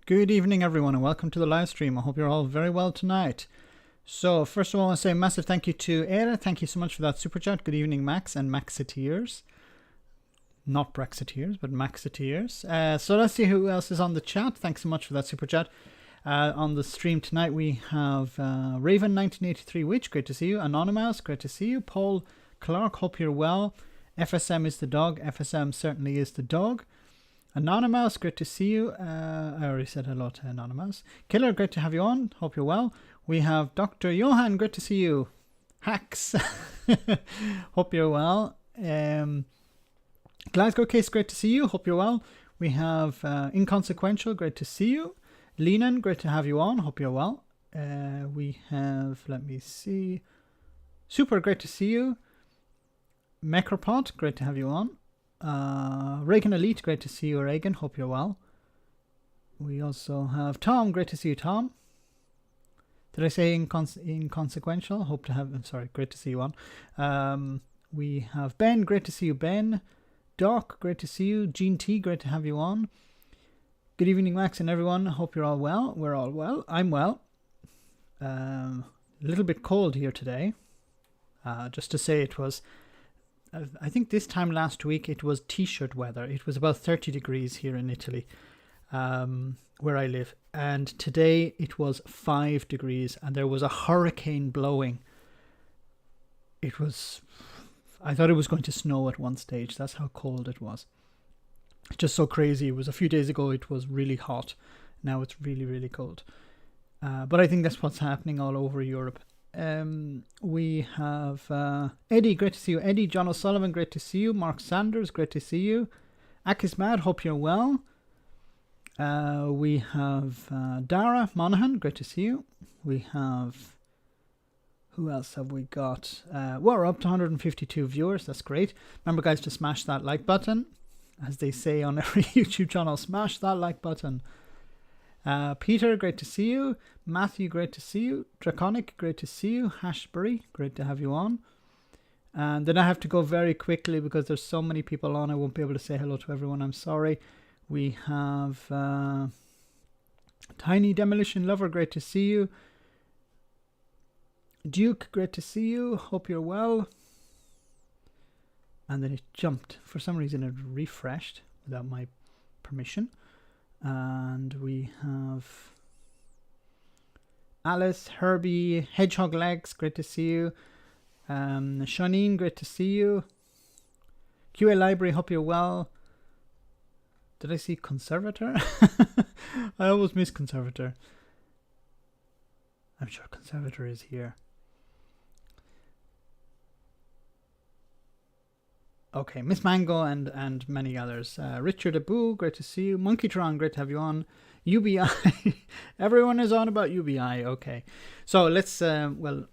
Good evening, everyone, and welcome to the live stream. I hope you're all very well tonight. So, first of all, I want to say a massive thank you to Ada. Thank you so much for that super chat. Good evening, Max and Maxiteers. Not Brexiteers, but Maxiteers. So, let's see who else is on the chat. Thanks so much for that super chat. On the stream tonight, we have Raven1983 Witch. Great to see you. Anonymous, great to see you. Paul Clark, hope you're well. FSM is the dog. FSM certainly is the dog. Anonymous, great to see you. I already said hello to Anonymous. Killer, great to have you on. Hope you're well. We have Dr. Johan, great to see you. Hacks, hope you're well. Glasgow Case, great to see you. Hope you're well. We have Inconsequential, great to see you. Lenan, great to have you on. Hope you're well. We have, let me see. Super, great to see you. Mecropod, great to have you on. Reagan Elite, great to see you, Reagan. Hope you're well. We also have Tom, great to see you, Tom. Did I say inconsequential? Hope to have, I'm sorry, great to see you on. We have Ben, great to see you, Ben. Doc, great to see you. Gene T, great to have you on. Good evening, Max and everyone. Hope you're all well. We're all well. I'm well. A little bit cold here today. Just to say, it was, I think this time last week it was t-shirt weather. It was about 30 degrees here in Italy, where I live. And today it was 5 degrees and there was a hurricane blowing. It was, I thought it was going to snow at one stage. That's how cold it was. Just so crazy. It was a few days ago, it was really hot. Now it's really, really cold. But I think that's what's happening all over Europe. We have Eddie, great to see you. Eddie, John O'Sullivan, great to see you. Mark Sanders, great to see you. Akis Mad, hope you're well. We have Dara Monaghan, great to see you. We have, who else have we got? Well, we're up to 152 viewers, that's great. Remember, guys, to smash that like button. As they say on every YouTube channel, smash that like button. Peter, great to see you. Matthew, great to see you. Draconic, great to see you. Hashbury, great to have you on. And then I have to go very quickly because there's so many people on. I won't be able to say hello to everyone. I'm sorry. We have Tiny Demolition Lover, great to see you. Duke, great to see you. Hope you're well. And then it jumped. For some reason it refreshed without my permission. And we have Alice, Herbie, Hedgehog Legs, great to see you. Shanine, great to see you. QA Library, hope you're well. Did I see Conservator? I always miss Conservator. I'm sure Conservator is here. Okay, Miss Mango and many others. Richard Abu, great to see you. Monkeytron, great to have you on. UBI, everyone is on about UBI. Okay, so let's want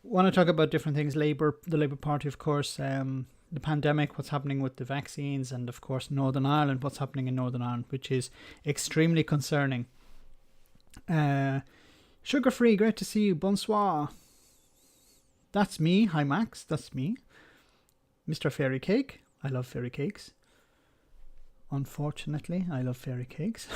to talk about different things. Labour, the Labour Party, of course. The pandemic, what's happening with the vaccines, and of course Northern Ireland, what's happening in Northern Ireland, which is extremely concerning. Sugar Free, great to see you. Bonsoir. That's me. Hi Max, that's me. Mr. Fairy Cake. I love fairy cakes. Unfortunately, I love fairy cakes.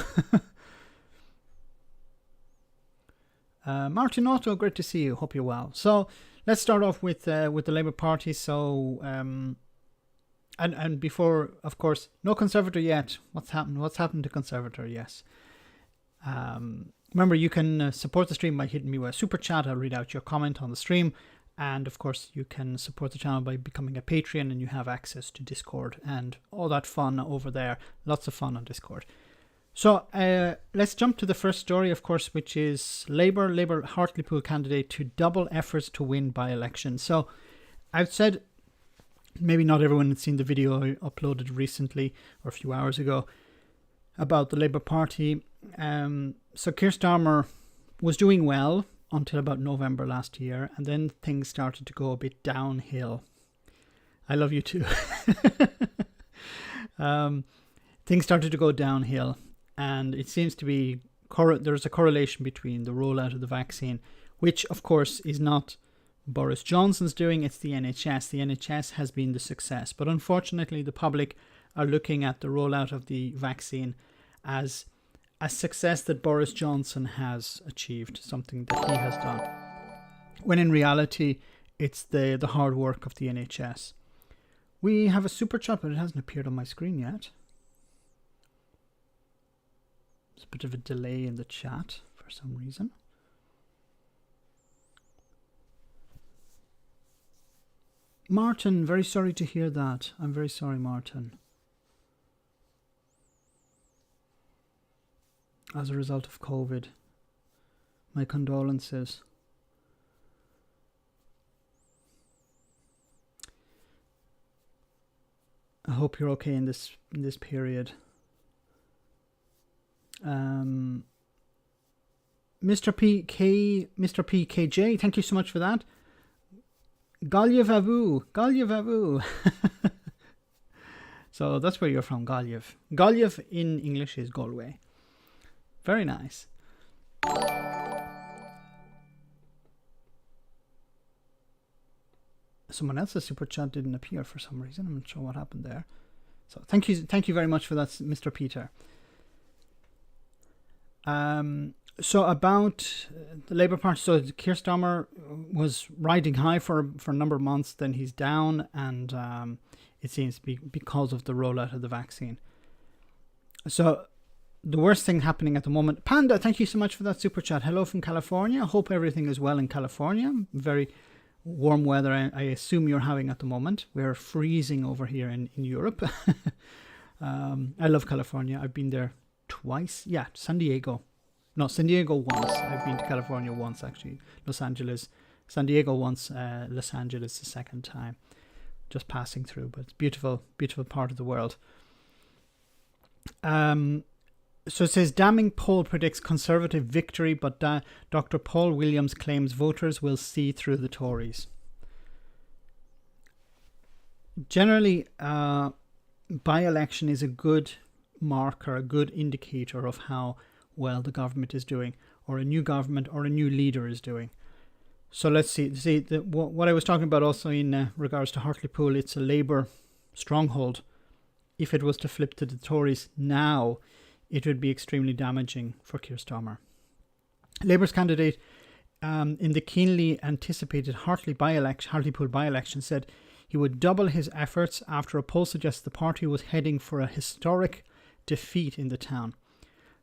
Martin Otto, great to see you. Hope you're well. So let's start off with the Labour Party. So and before, of course, no Conservator yet. What's happened? What's happened to Conservator? Yes. Remember, you can support the stream by hitting me with a super chat. I'll read out your comment on the stream. And of course, you can support the channel by becoming a Patreon, and you have access to Discord and all that fun over there. Lots of fun on Discord. So let's jump to the first story, of course, which is Labour Hartlepool candidate to double efforts to win by-election. So I've said, maybe not everyone had seen the video I uploaded recently or a few hours ago about the Labour Party. So Keir Starmer was doing well until about November last year, and then things started to go a bit downhill. I love you too. Things started to go downhill, and it seems to be there's a correlation between the rollout of the vaccine, which of course is not Boris Johnson's doing, it's the NHS. The NHS has been the success, but unfortunately the public are looking at the rollout of the vaccine as a success that Boris Johnson has achieved, something that he has done, when in reality it's the hard work of the NHS. We have a super chat, but it hasn't appeared on my screen yet. There's a bit of a delay in the chat for some reason. Martin, very sorry to hear that. I'm very sorry, Martin. As a result of COVID. My condolences. I hope you're okay in this period. Mr. PKJ, thank you so much for that. Galyev Avu. So that's where you're from, Galyev. Galyev in English is Galway. Very nice. Someone else's super chat didn't appear for some reason. I'm not sure what happened there. So thank you very much for that, Mr. Peter. So about the Labour Party, so Keir Starmer was riding high for a number of months, then he's down, and it seems to be because of the rollout of the vaccine. So the worst thing happening at the moment, Panda, thank you so much for that super chat. Hello from California. Hope everything is well in California. Very warm weather I assume you're having at the moment. We're freezing over here in Europe. I love California. I've been there twice. Yeah, San Diego once. I've been to California once, actually. Los Angeles, San Diego once, Los Angeles the second time. Just passing through, but it's beautiful part of the world. So it says, damning poll predicts Conservative victory, but Dr. Paul Williams claims voters will see through the Tories. Generally, by-election is a good marker, a good indicator of how well the government is doing, or a new government or a new leader is doing. So let's see what I was talking about also in regards to Hartlepool. It's a Labour stronghold. If it was to flip to the Tories now, it would be extremely damaging for Keir Starmer. Labour's candidate in the keenly anticipated Hartlepool by-election said he would double his efforts after a poll suggests the party was heading for a historic defeat in the town.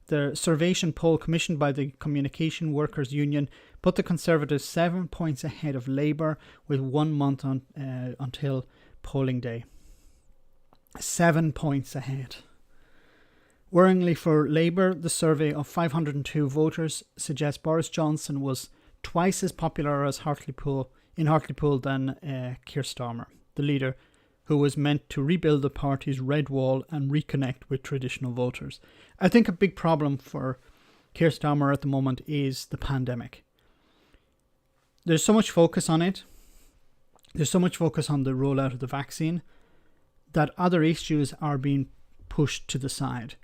The Survation poll commissioned by the Communication Workers Union put the Conservatives 7 points ahead of Labour with 1 month until polling day. 7 points ahead. Worryingly for Labour, the survey of 502 voters suggests Boris Johnson was twice as popular as Hartlepool than Keir Starmer, the leader who was meant to rebuild the party's red wall and reconnect with traditional voters. I think a big problem for Keir Starmer at the moment is the pandemic. There's so much focus on it. There's so much focus on the rollout of the vaccine that other issues are being pushed to the side.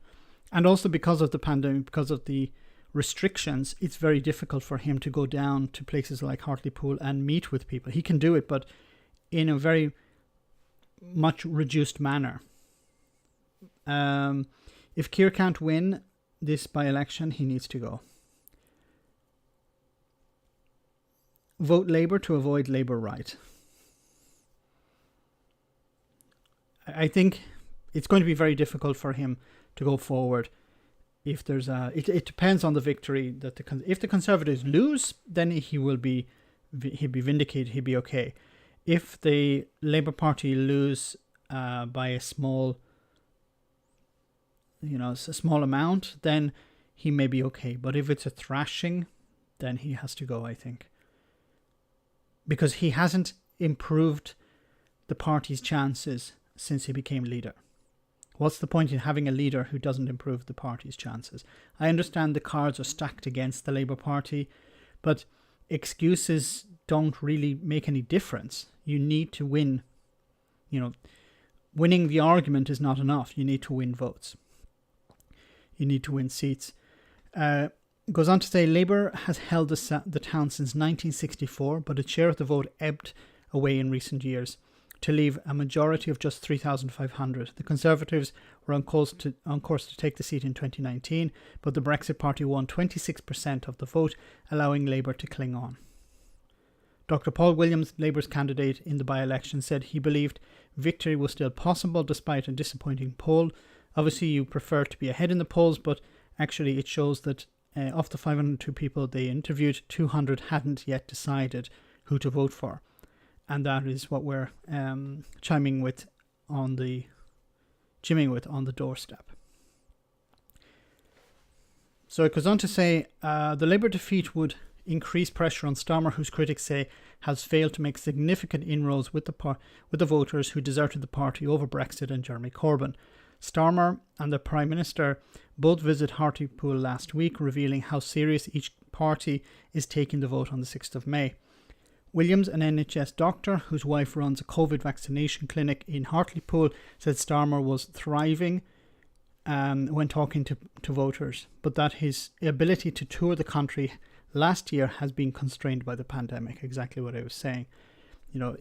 And also because of the pandemic, because of the restrictions, it's very difficult for him to go down to places like Hartlepool and meet with people. He can do it, but in a very much reduced manner. If Keir can't win this by-election, he needs to go. Vote Labour to avoid Labour right. I think it's going to be very difficult for him to go forward. If there's it depends on the victory that if the Conservatives lose, then he'll be vindicated. He'll be okay. If the Labour Party lose by a small amount, then he may be okay. But if it's a thrashing, then he has to go, I think. Because he hasn't improved the party's chances since he became leader. What's the point in having a leader who doesn't improve the party's chances? I understand the cards are stacked against the Labour Party, but excuses don't really make any difference. You need to win. Winning the argument is not enough. You need to win votes. You need to win seats. Goes on to say, Labour has held the town since 1964, but its share of the vote ebbed away in recent years. to leave a majority of just 3,500. The Conservatives were on course to take the seat in 2019, but the Brexit Party won 26% of the vote, allowing Labour to cling on. Dr. Paul Williams, Labour's candidate in the by-election, said he believed victory was still possible despite a disappointing poll. Obviously, you prefer to be ahead in the polls, but actually it shows that of the 502 people they interviewed, 200 hadn't yet decided who to vote for. And that is what we're chiming with on the doorstep. So it goes on to say the Labour defeat would increase pressure on Starmer, whose critics say has failed to make significant inroads with the voters who deserted the party over Brexit and Jeremy Corbyn. Starmer and the Prime Minister both visited Hartlepool last week, revealing how serious each party is taking the vote on the 6th of May. Williams, an NHS doctor whose wife runs a COVID vaccination clinic in Hartlepool, said Starmer was thriving when talking to voters, but that his ability to tour the country last year has been constrained by the pandemic. Exactly what I was saying. You know,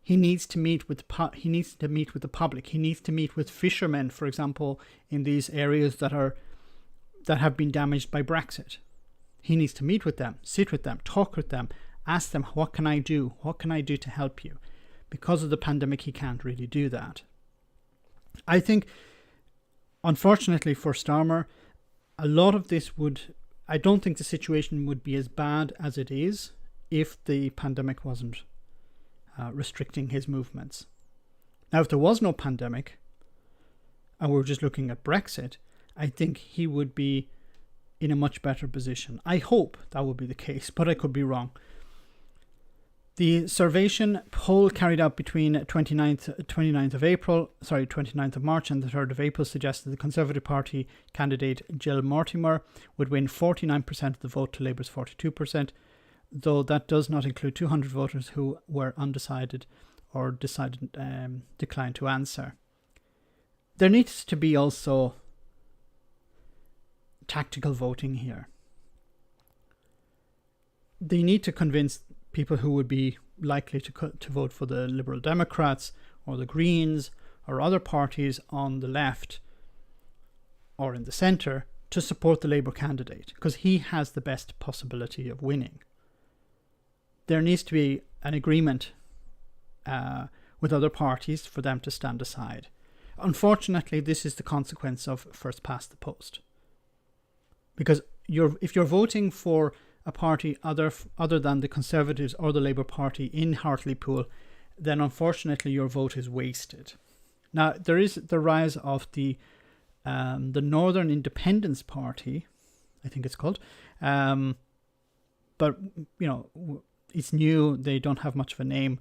he needs to meet with the public. He needs to meet with fishermen, for example, in these areas that have been damaged by Brexit. He needs to meet with them, sit with them, talk with them, ask them, what can I do? What can I do to help you? Because of the pandemic, he can't really do that. I think, unfortunately for Starmer, a lot of this I don't think the situation would be as bad as it is if the pandemic wasn't restricting his movements. Now, if there was no pandemic and we're just looking at Brexit, I think he would be in a much better position. I hope that would be the case, but I could be wrong. The Survation poll carried out between 29th of March and the 3rd of April suggested the Conservative Party candidate Jill Mortimer would win 49% of the vote to Labour's 42%, though that does not include 200 voters who were undecided or declined to answer. There needs to be also tactical voting here. They need to convince people who would be likely to vote for the Liberal Democrats or the Greens or other parties on the left or in the centre to support the Labour candidate, because he has the best possibility of winning. There needs to be an agreement with other parties for them to stand aside. Unfortunately, this is the consequence of first past the post. Because if you're voting for a party other than the Conservatives or the Labour Party in Hartlepool, then unfortunately your vote is wasted. Now, there is the rise of the Northern Independence Party, I think it's called, but you know, it's new. They don't have much of a name,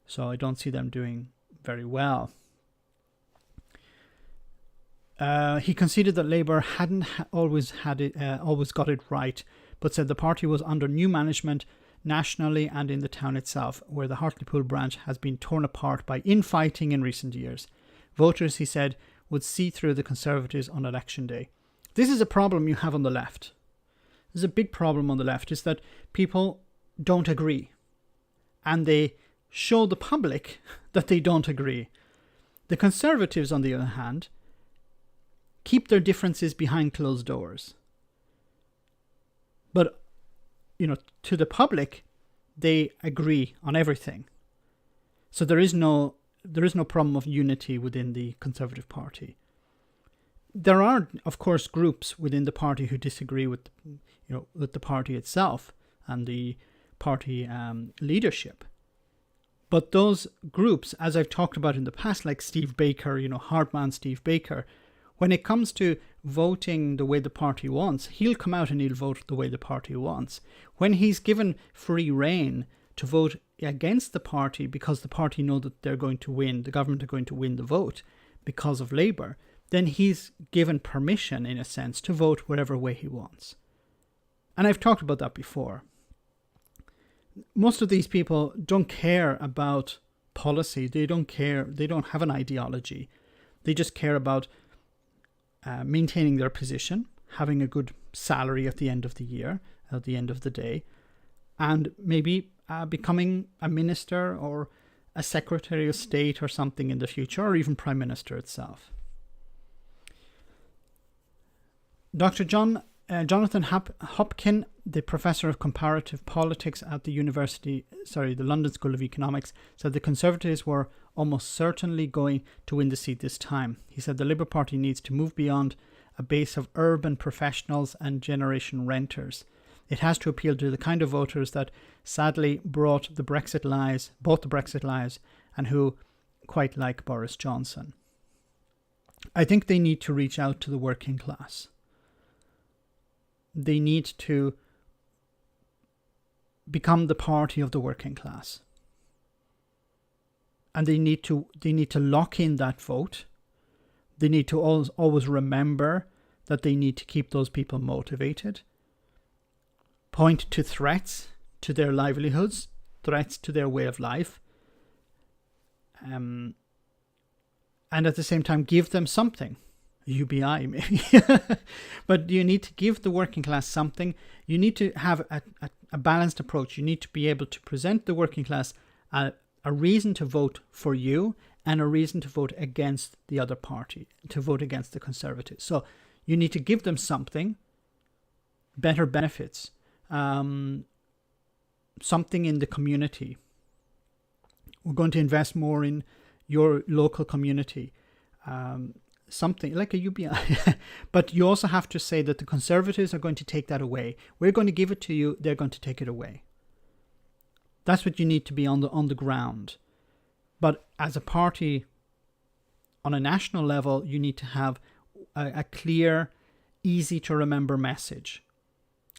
so I don't see them doing very well. He conceded that Labour hadn't always got it right, but said the party was under new management nationally and in the town itself, where the Hartlepool branch has been torn apart by infighting in recent years. Voters, he said, would see through the Conservatives on election day. This is a problem you have on the left. There's a big problem on the left, is that people don't agree. And they show the public that they don't agree. The Conservatives, on the other hand, keep their differences behind closed doors. But, you know, to the public, they agree on everything. So there is no problem of unity within the Conservative Party. There are, of course, groups within the party who disagree with the party itself and the party leadership. But those groups, as I've talked about in the past, like Steve Baker, hard man Steve Baker, when it comes to voting the way the party wants, he'll come out and he'll vote the way the party wants. When he's given free rein to vote against the party because the party know that they're going to win, the government are going to win the vote because of Labour, then he's given permission, in a sense, to vote whatever way he wants. And I've talked about that before. Most of these people don't care about policy. They don't care. They don't have an ideology. They just care about maintaining their position, having a good salary at the end of the year, at the end of the day, and maybe becoming a minister or a Secretary of State or something in the future, or even Prime Minister itself. Dr. Jonathan Hopkin, the Professor of Comparative Politics at the London School of Economics, said the Conservatives were almost certainly going to win the seat this time. He said the Labour Party needs to move beyond a base of urban professionals and generation renters. It has to appeal to the kind of voters that sadly bought the Brexit lies, and who quite like Boris Johnson. I think they need to reach out to the working class. They need to become the party of the working class. And they need to lock in that vote. They need to always remember that they need to keep those people motivated. Point to threats to their livelihoods, threats to their way of life. And at the same time give them something. UBI maybe. But you need to give the working class something. You need to have a balanced approach. You need to be able to present the working class a reason to vote for you and a reason to vote against the other party, to vote against the Conservatives. So you need to give them something, better benefits, something in the community. We're going to invest more in your local community. Something like a UBI. But you also have to say that the Conservatives are going to take that away. We're going to give it to you, they're going to take it away. That's what you need to be on the ground. But as a party, on a national level, you need to have a clear, easy to remember message.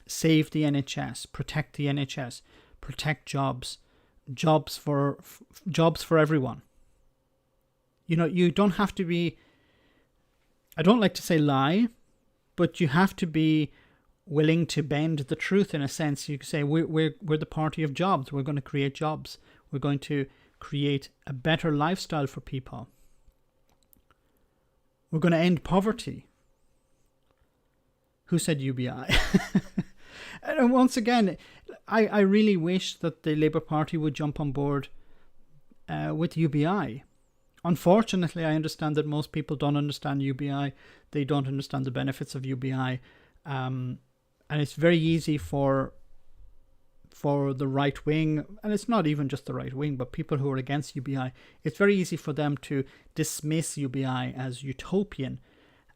Save the NHS, protect the NHS, protect jobs for everyone. You don't have to be, I don't like to say lie, but you have to be willing to bend the truth in a sense. You can say we're the party of jobs. We're going to create jobs. We're going to create a better lifestyle for people. We're going to end poverty. Who said UBI? And once again, I really wish that the Labour Party would jump on board with UBI. Unfortunately, I understand that most people don't understand UBI. They don't understand the benefits of UBI. And it's very easy for the right wing, and it's not even just the right wing, but people who are against UBI, it's very easy for them to dismiss UBI as utopian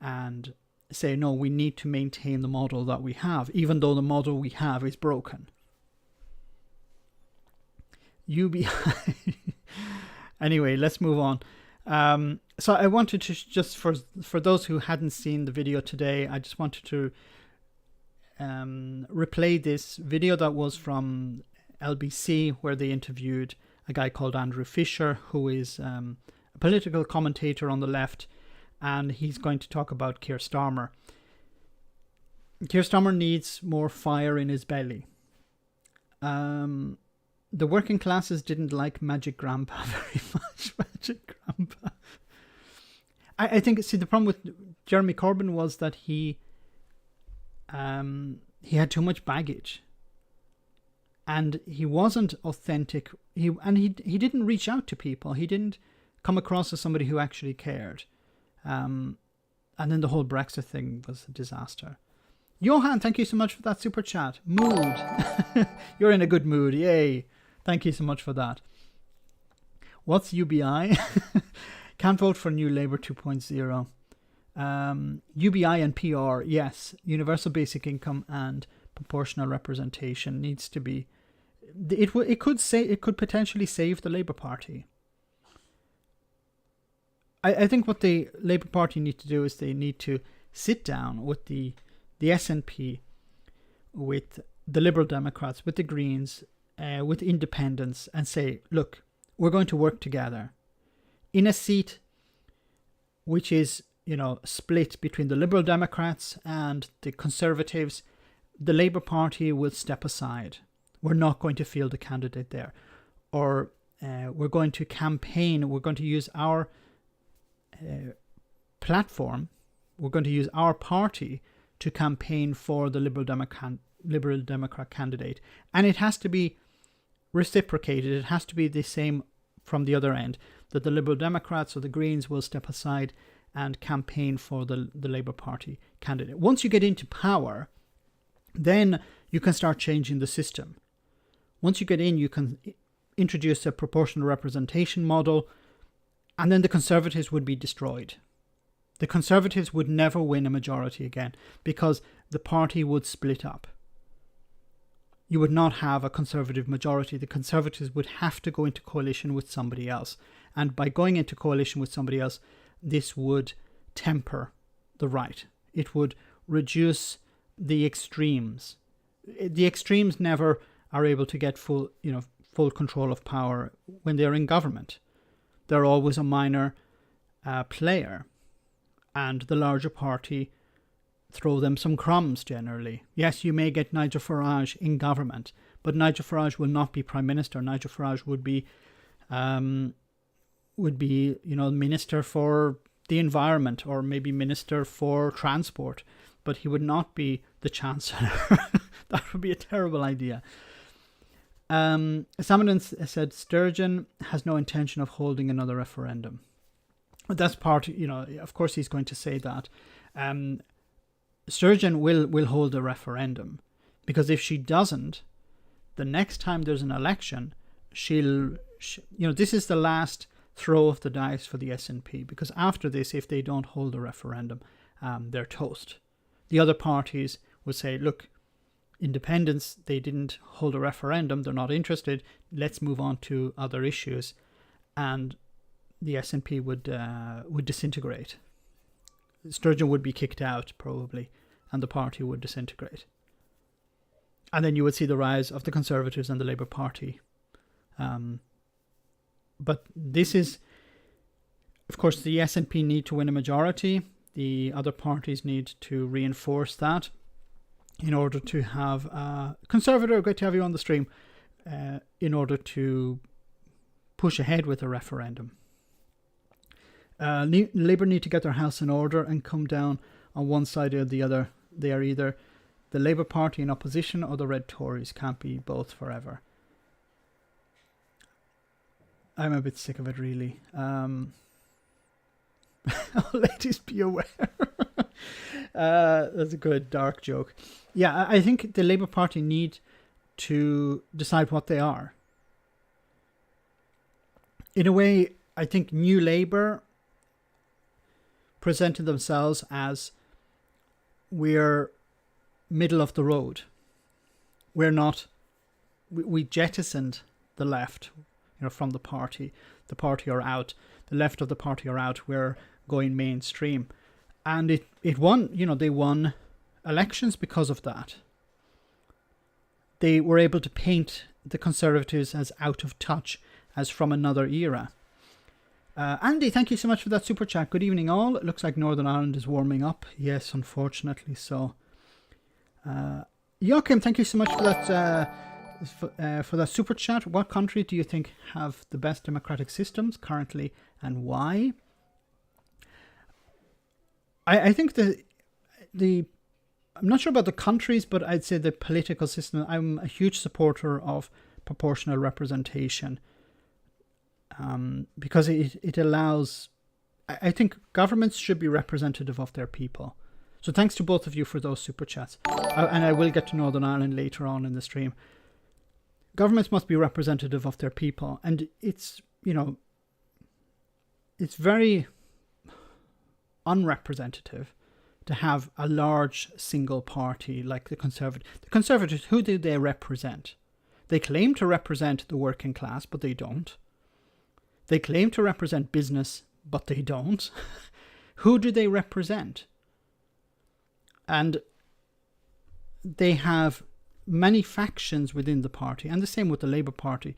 and say, no, we need to maintain the model that we have, even though the model we have is broken. UBI. Anyway, let's move on. So I wanted to just, for those who hadn't seen the video today, I just wanted to replay this video that was from LBC, where they interviewed a guy called Andrew Fisher, who is a political commentator on the left, and he's going to talk about Keir Starmer. Keir Starmer needs more fire in his belly. The working classes didn't like Magic Grandpa very much. Magic Grandpa. I think, see, the problem with Jeremy Corbyn was that he had too much baggage, and he wasn't authentic. He didn't reach out to people. He didn't come across as somebody who actually cared. And then the whole Brexit thing was a disaster. Johan, thank you so much for that super chat. Mood. You're in a good mood. Yay. Thank you so much for that. What's UBI? Can't vote for New Labour 2.0. UBI and PR, yes. Universal Basic Income and proportional representation needs to be. It could potentially save the Labour Party. I think what the Labour Party need to do is they need to sit down with the SNP, with the Liberal Democrats, with the Greens, with independents, and say, look, we're going to work together in a seat which is, split between the Liberal Democrats and the Conservatives. The Labour Party will step aside. We're not going to field a candidate there. Or we're going to campaign. We're going to use our platform. We're going to use our party to campaign for the Liberal Democrat candidate. And it has to be reciprocated. It has to be the same from the other end, that the Liberal Democrats or the Greens will step aside and campaign for the Labour Party candidate. Once you get into power, then you can start changing the system. Once you get in, you can introduce a proportional representation model, and then the Conservatives would be destroyed. The Conservatives would never win a majority again because the party would split up. You would not have a Conservative majority. The Conservatives would have to go into coalition with somebody else. And by going into coalition with somebody else, this would temper the right. It would reduce the extremes. The extremes never are able to get full control of power when they're in government. They're always a minor player, and the larger party throw them some crumbs generally. Yes, you may get Nigel Farage in government, but Nigel Farage will not be Prime Minister. Nigel Farage would be Minister for the Environment, or maybe Minister for Transport, but he would not be the Chancellor. That would be a terrible idea. Someone said Sturgeon has no intention of holding another referendum. That's part, of course he's going to say that. Sturgeon will hold a referendum, because if she doesn't, the next time there's an election, this is the last throw of the dice for the SNP, because after this, if they don't hold a referendum, they're toast. The other parties will say, look, independents, they didn't hold a referendum, they're not interested, let's move on to other issues, and the SNP would disintegrate. Sturgeon would be kicked out, probably, and the party would disintegrate. And then you would see the rise of the Conservatives and the Labour Party. But this is, of course, the SNP need to win a majority. The other parties need to reinforce that in order to have Conservative, great to have you on the stream, in order to push ahead with a referendum. Labour need to get their house in order and come down on one side or the other. They are either the Labour Party in opposition or the Red Tories. Can't be both forever. I'm a bit sick of it, really. Ladies, be aware. That's a good dark joke. Yeah, I think the Labour Party need to decide what they are. In a way, I think New Labour presented themselves as, we're middle of the road. We're not, we jettisoned the left, from the party. The party are out. The left of the party are out. We're going mainstream. And it won, they won elections because of that. They were able to paint the Conservatives as out of touch, as from another era. Andy, thank you so much for that super chat. Good evening all. It looks like Northern Ireland is warming up. Yes, unfortunately so. Joachim, thank you so much for that super chat. What country do you think have the best democratic systems currently, and why? I think I'm not sure about the countries, but I'd say the political system. I'm a huge supporter of proportional representation, because it allows, I think governments should be representative of their people. So thanks to both of you for those super chats. And I will get to Northern Ireland later on in the stream. Governments must be representative of their people. And it's very unrepresentative to have a large single party like the Conservatives. The Conservatives, who do they represent? They claim to represent the working class, but they don't. They claim to represent business, but they don't. Who do they represent? And they have many factions within the party, and the same with the Labour Party.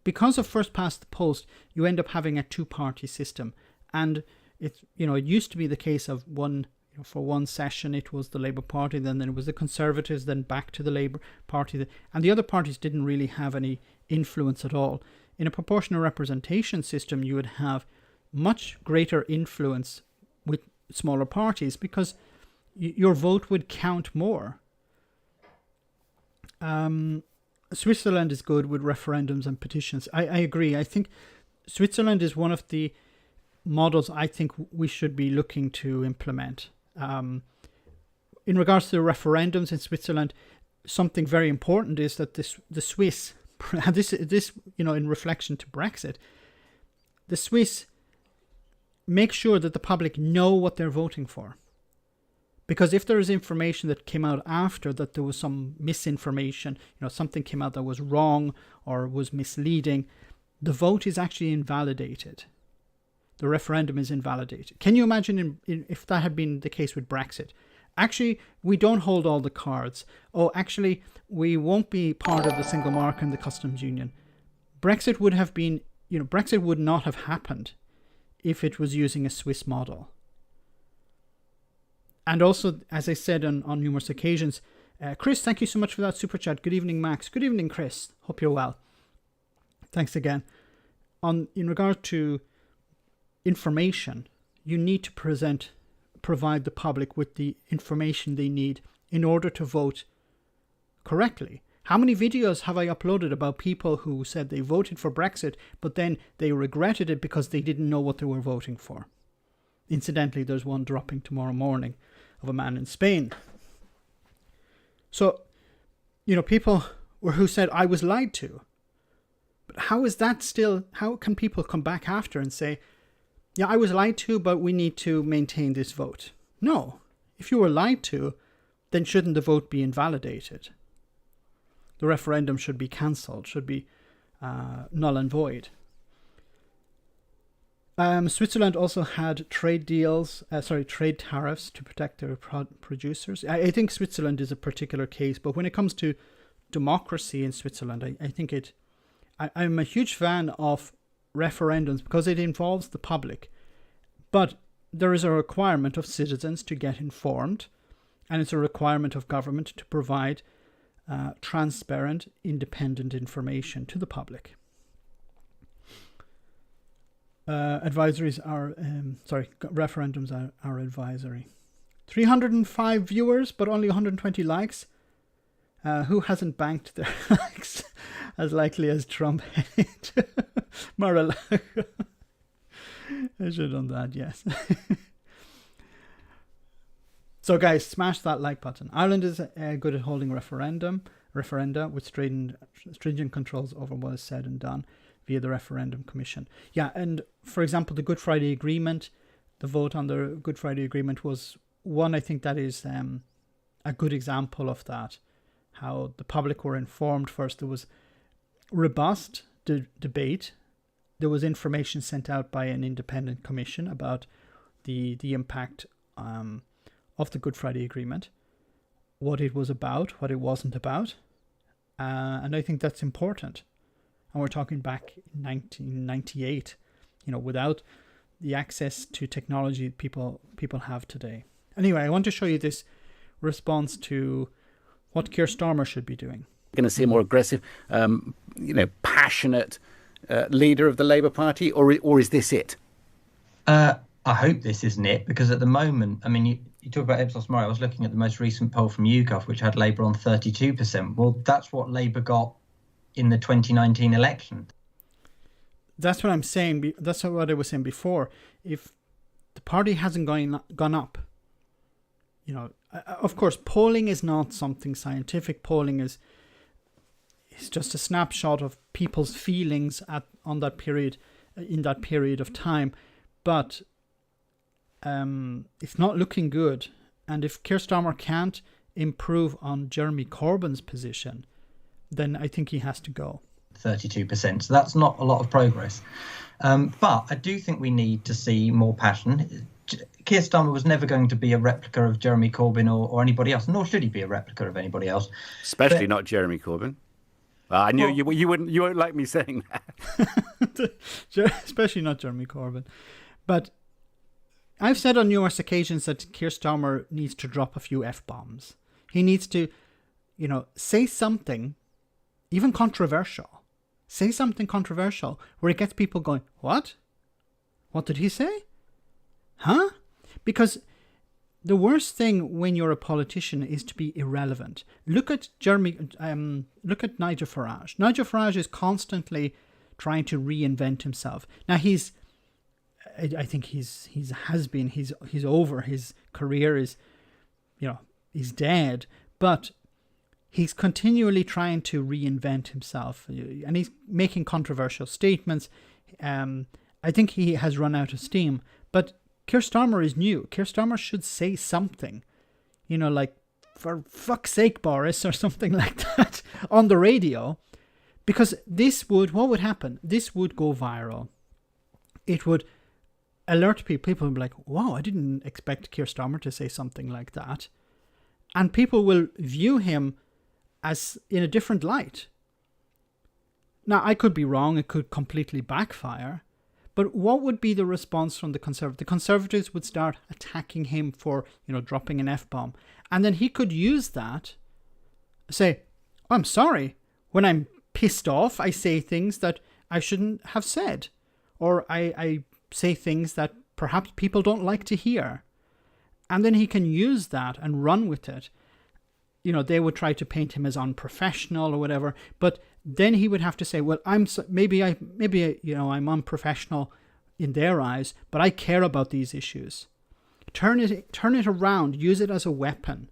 Because of first past the post, you end up having a two-party system. And it used to be the case of one, for one session it was the Labour Party, then it was the Conservatives, then back to the Labour Party, and the other parties didn't really have any influence at all. In a proportional representation system, you would have much greater influence with smaller parties because your vote would count more. Switzerland is good with referendums and petitions. I agree. I think Switzerland is one of the models I think we should be looking to implement. In regards to the referendums in Switzerland, something very important is that the Swiss, this in reflection to Brexit, the Swiss make sure that the public know what they're voting for. Because if there is information that came out after that there was some misinformation, something came out that was wrong or was misleading, the vote is actually invalidated. The referendum is invalidated. Can you imagine if that had been the case with Brexit? Actually, we don't hold all the cards. Oh, actually, we won't be part of the single market and the customs union. Brexit would have been, Brexit would not have happened if it was using a Swiss model. And also, as I said on numerous occasions, Chris, thank you so much for that super chat. Good evening, Max. Good evening, Chris. Hope you're well. Thanks again. In regard to information, you need to provide the public with the information they need in order to vote correctly. How many videos have I uploaded about people who said they voted for Brexit, but then they regretted it because they didn't know what they were voting for? Incidentally, there's one dropping tomorrow morning of a man in Spain. So, people who said, I was lied to. But how can people come back after and say, yeah, I was lied to, but we need to maintain this vote? No. If you were lied to, then shouldn't the vote be invalidated? The referendum should be cancelled, should be null and void. Switzerland also had trade tariffs to protect their producers. I think Switzerland is a particular case, but when it comes to democracy in Switzerland, I think I'm a huge fan of referendums because it involves the public. But there is a requirement of citizens to get informed, and it's a requirement of government to provide transparent, independent information to the public. Referendums are advisory. 305 viewers, but only 120 likes. Who hasn't banked their likes as likely as Trump? Mar-a-Lago. I should have done that, yes. So guys, smash that like button. Ireland is good at holding referenda with stringent controls over what is said and done via the referendum commission. Yeah, and for example, the Good Friday Agreement, the vote on the Good Friday Agreement was one, I think that is a good example of that. How the public were informed first. There was robust debate. There was information sent out by an independent commission about the impact of the Good Friday Agreement, what it was about, what it wasn't about. And I think that's important. And we're talking back in 1998, without the access to technology people have today. Anyway, I want to show you this response to what Keir Starmer should be doing. Going to see a more aggressive, passionate leader of the Labour Party, or is this it? I hope this isn't it, because at the moment, I mean, you talk about Ipsos Mori. I was looking at the most recent poll from YouGov, which had Labour on 32%. Well, that's what Labour got in the 2019 election. That's what I'm saying. That's what I was saying before. If the party hasn't gone up, of course, polling is not something scientific. Polling is just a snapshot of people's feelings in that period of time. But it's not looking good. And if Keir Starmer can't improve on Jeremy Corbyn's position, then I think he has to go. 32%. So that's not a lot of progress. But I do think we need to see more passion. Keir Starmer was never going to be a replica of Jeremy Corbyn or anybody else, nor should he be a replica of anybody else. Especially not Jeremy Corbyn. I knew you won't like me saying that. Especially not Jeremy Corbyn. But I've said on numerous occasions that Keir Starmer needs to drop a few F-bombs. He needs to, say something, even controversial. Say something controversial where it gets people going, what? What did he say? Huh? Because the worst thing when you're a politician is to be irrelevant. Look at look at Nigel Farage. Nigel Farage is constantly trying to reinvent himself. Now I think he's over. His career is, he's dead. But he's continually trying to reinvent himself, and he's making controversial statements. I think he has run out of steam. But Keir Starmer is new. Keir Starmer should say something, like, for fuck's sake, Boris, or something like that on the radio. Because what would happen? This would go viral. It would alert people. People would be like, wow, I didn't expect Keir Starmer to say something like that. And people will view him as in a different light. Now, I could be wrong. It could completely backfire. But what would be the response from the Conservatives? The Conservatives would start attacking him for, dropping an F-bomb. And then he could use that, say, I'm sorry. When I'm pissed off, I say things that I shouldn't have said. Or I say things that perhaps people don't like to hear. And then he can use that and run with it. They would try to paint him as unprofessional or whatever. But then he would have to say, well, I'm unprofessional in their eyes, but I care about these issues. Turn it around. Use it as a weapon.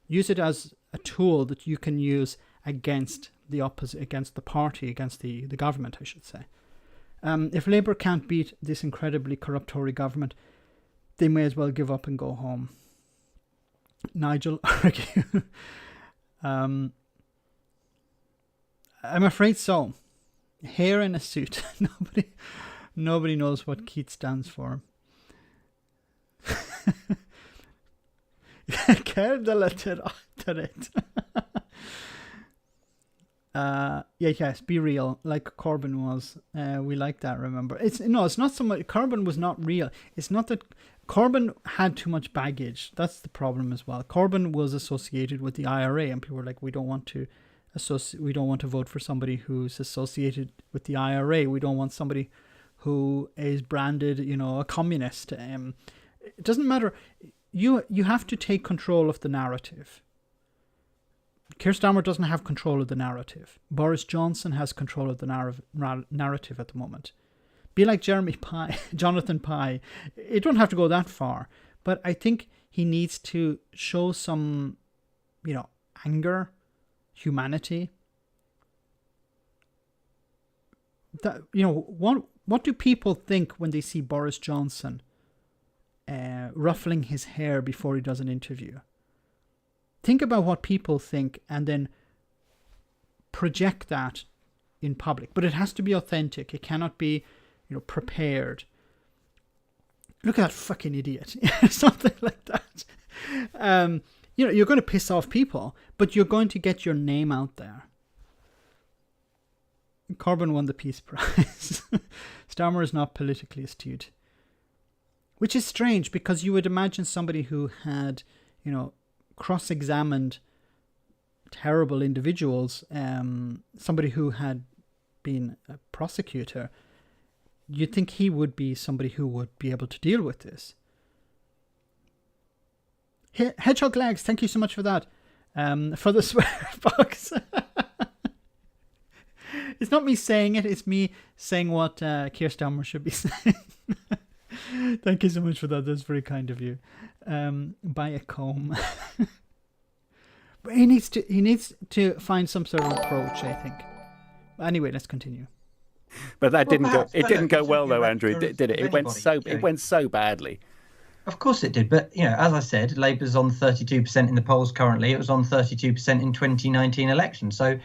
Use it as a tool that you can use against the opposite, against the party, against the government, I should say. If Labour can't beat this incredibly corrupt Tory government, they may as well give up and go home. Nigel argue. I'm afraid so. Hair in a suit. Nobody knows what Keith stands for. Yes, be real, like Corbyn was. We like that, remember. It's not so much, Corbyn was not real. It's not that Corbyn had too much baggage. That's the problem as well. Corbyn was associated with the IRA, and people were like, we don't want to vote for somebody who's associated with the IRA. We don't want somebody who is branded, a communist. It doesn't matter. You have to take control of the narrative. Keir Starmer doesn't have control of the narrative. Boris Johnson has control of the narrative at the moment. Be like Jonathan Pye. It don't have to go that far. But I think he needs to show some, anger, humanity. That, what do people think when they see Boris Johnson ruffling his hair before he does an interview? Think about what people think and then project that in public. But it has to be authentic. It cannot be, prepared. Look at that fucking idiot. Something like that. You're going to piss off people, but you're going to get your name out there. Corbyn won the Peace Prize. Starmer is not politically astute. Which is strange, because you would imagine somebody who had, cross-examined terrible individuals, somebody who had been a prosecutor, you'd think he would be somebody who would be able to deal with this. Hedgehog Legs, thank you so much for that. For the swear box. It's not me saying it, it's me saying what Keir Starmer should be saying. Thank you so much for that. That's very kind of you. Buy a comb. But he needs to find some sort of approach, I think. Anyway, let's continue. But that didn't go well though, Andrew, did it? It went so badly. Of course it did, but as I said, Labour's on 32% in the polls currently. It was on 32% in 2019 election. So,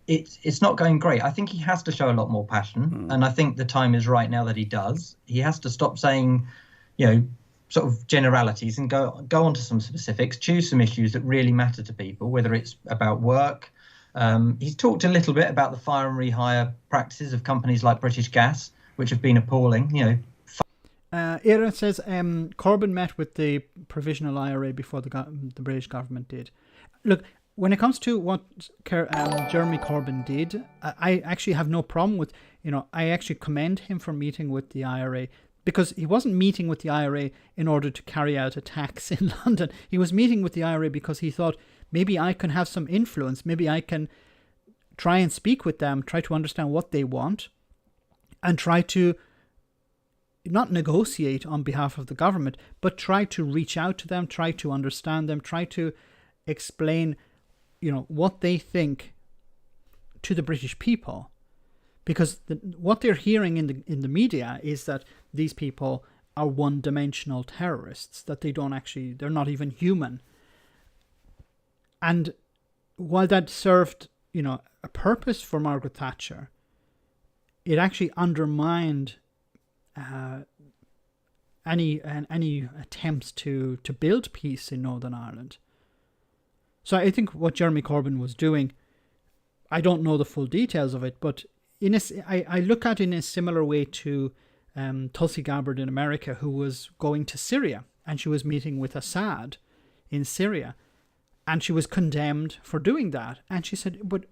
it's not going great. I think he has to show a lot more passion, and I think the time is right now that he does. He has to stop saying, sort of generalities and go on to some specifics. Choose some issues that really matter to people, whether it's about work. He's talked a little bit about the fire and rehire practices of companies like British Gas, which have been appalling. Aaron says Corbyn met with the provisional IRA before the British government did. Look, when it comes to what Jeremy Corbyn did, I actually have no problem with, I actually commend him for meeting with the IRA. because he wasn't meeting with the IRA in order to carry out attacks in London. He was meeting with the IRA because he thought, maybe I can have some influence. Maybe I can try and speak with them, try to understand what they want, and try to not negotiate on behalf of the government, but try to reach out to them, try to understand them, try to explain, what they think to the British people. Because what they're hearing in the media is that these people are one-dimensional terrorists, that they're not even human. And while that served, a purpose for Margaret Thatcher, it actually undermined any attempts to build peace in Northern Ireland. So I think what Jeremy Corbyn was doing, I don't know the full details of it, but I look at it in a similar way to Tulsi Gabbard in America, who was going to Syria, and she was meeting with Assad in Syria, and she was condemned for doing that. And she said, but,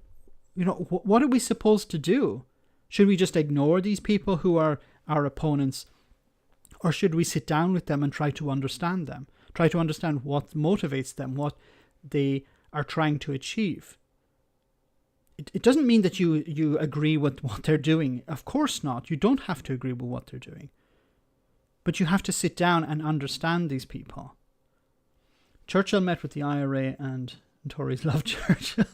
what are we supposed to do? Should we just ignore these people who are our opponents? Or should we sit down with them and try to understand them? Try to understand what motivates them, what they are trying to achieve. It doesn't mean that you agree with what they're doing. Of course not. You don't have to agree with what they're doing. But you have to sit down and understand these people. Churchill met with the IRA, and Tories love Churchill.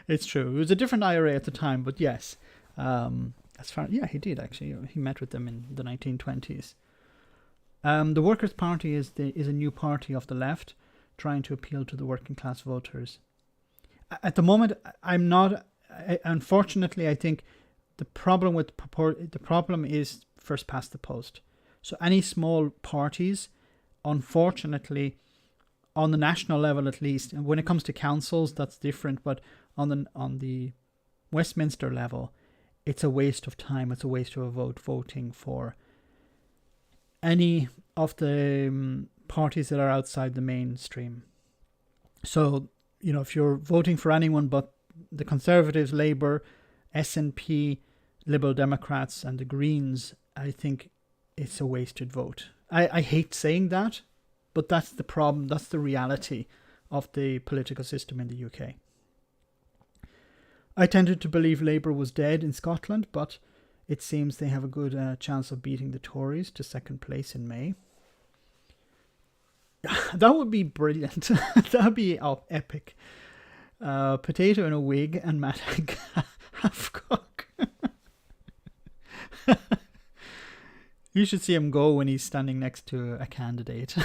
It's true. It was a different IRA at the time, but yes. He did actually. He met with them in the 1920s. The Workers' Party is a new party of the left, trying to appeal to the working class voters. At the moment, unfortunately, I think the problem is first past the post. So any small parties, unfortunately, on the national level at least, and when it comes to councils, that's different, but on the Westminster level, it's a waste of time. It's a waste of a vote voting for any of the parties that are outside the mainstream. So, if you're voting for anyone but the Conservatives, Labour, SNP, Liberal Democrats and the Greens, I think it's a wasted vote. I hate saying that, but that's the problem. That's the reality of the political system in the UK. I tended to believe Labour was dead in Scotland, but it seems they have a good chance of beating the Tories to second place in May. That would be brilliant. That would be epic. Potato in a wig and Matt half-cock. You should see him go when he's standing next to a candidate.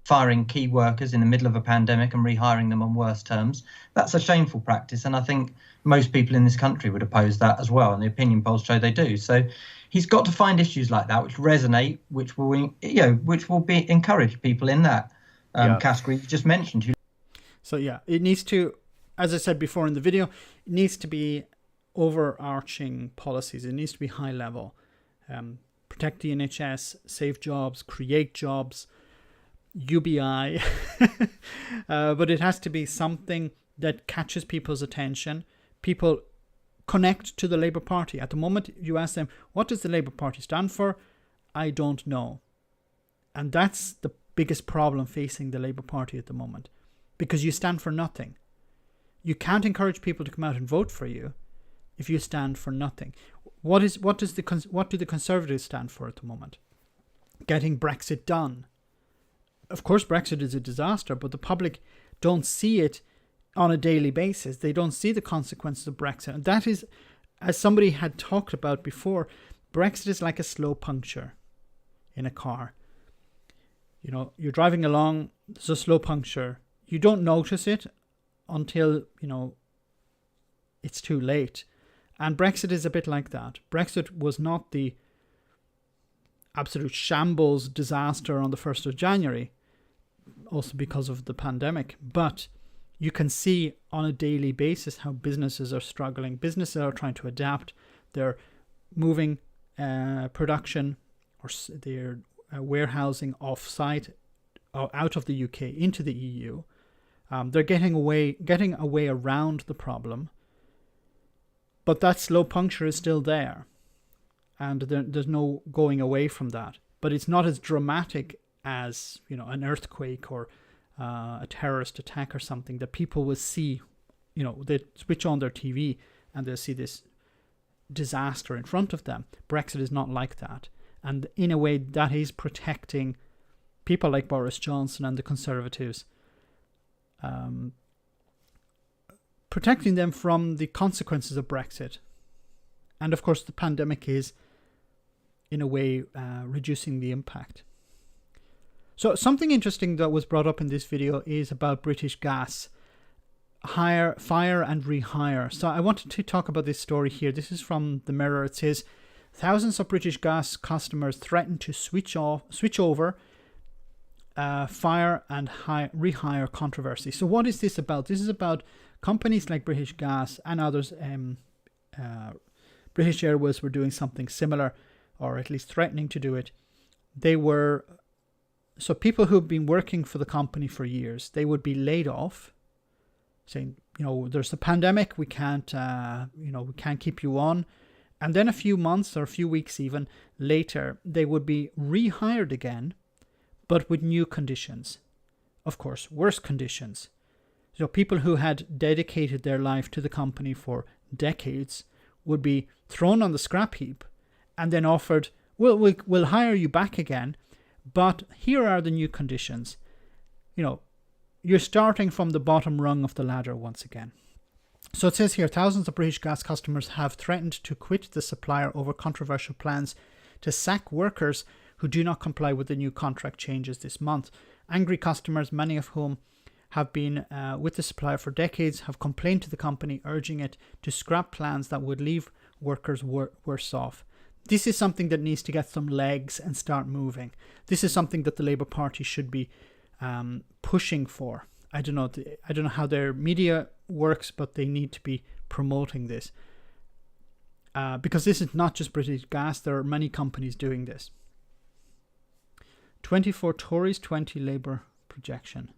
Firing key workers in the middle of a pandemic and rehiring them on worse terms. That's a shameful practice, and I think most people in this country would oppose that as well, and the opinion polls show they do. So he's got to find issues like that which resonate, which will encourage people in that category you just mentioned. So it needs to, as I said before in the video, it needs to be overarching policies. It needs to be high level. Protect the NHS, save jobs, create jobs, UBI. But it has to be something that catches people's attention. People connect to the Labour Party. At the moment, you ask them, what does the Labour Party stand for? I don't know. And that's the biggest problem facing the Labour Party at the moment. Because you stand for nothing. You can't encourage people to come out and vote for you if you stand for nothing. What do the Conservatives stand for at the moment? Getting Brexit done. Of course, Brexit is a disaster, but the public don't see it on a daily basis. They don't see the consequences of Brexit. And that is, as somebody had talked about before, Brexit is like a slow puncture in a car. You're driving along, there's a slow puncture. You don't notice it until, it's too late. And Brexit is a bit like that. Brexit was not the absolute shambles disaster on the 1st of January, also because of the pandemic. But you can see on a daily basis how businesses are struggling. Businesses are trying to adapt. They're moving production or their warehousing off-site out of the UK into the EU. They're getting a way around the problem. But that slow puncture is still there. and there's no going away from that. But it's not as dramatic as, an earthquake or a terrorist attack or something that people will see. They switch on their TV and they'll see this disaster in front of them. Brexit is not like that. And in a way, that is protecting people like Boris Johnson and the Conservatives, protecting them from the consequences of Brexit. And of course, the pandemic is, in a way, reducing the impact. So something interesting that was brought up in this video is about British Gas. Fire and rehire. So I wanted to talk about this story here. This is from the Mirror. It says, thousands of British Gas customers threaten to switch over fire and rehire controversy. So what is this about? This is about companies like British Gas and others. British Airways were doing something similar, or at least threatening to do it. So people who've been working for the company for years, they would be laid off, saying, there's a pandemic, we can't keep you on. And then a few months or a few weeks even later, they would be rehired again, but with new conditions. Of course, worse conditions. So people who had dedicated their life to the company for decades would be thrown on the scrap heap and then offered, we'll hire you back again, but here are the new conditions. You're starting from the bottom rung of the ladder once again. So it says here, thousands of British Gas customers have threatened to quit the supplier over controversial plans to sack workers who do not comply with the new contract changes this month. Angry customers, many of whom have been with the supplier for decades, have complained to the company, urging it to scrap plans that would leave workers worse off. This is something that needs to get some legs and start moving. This is something that the Labour Party should be pushing for. I don't know how their media works, but they need to be promoting this. Because this is not just British Gas, there are many companies doing this. 24 Tories, 20 Labour projection.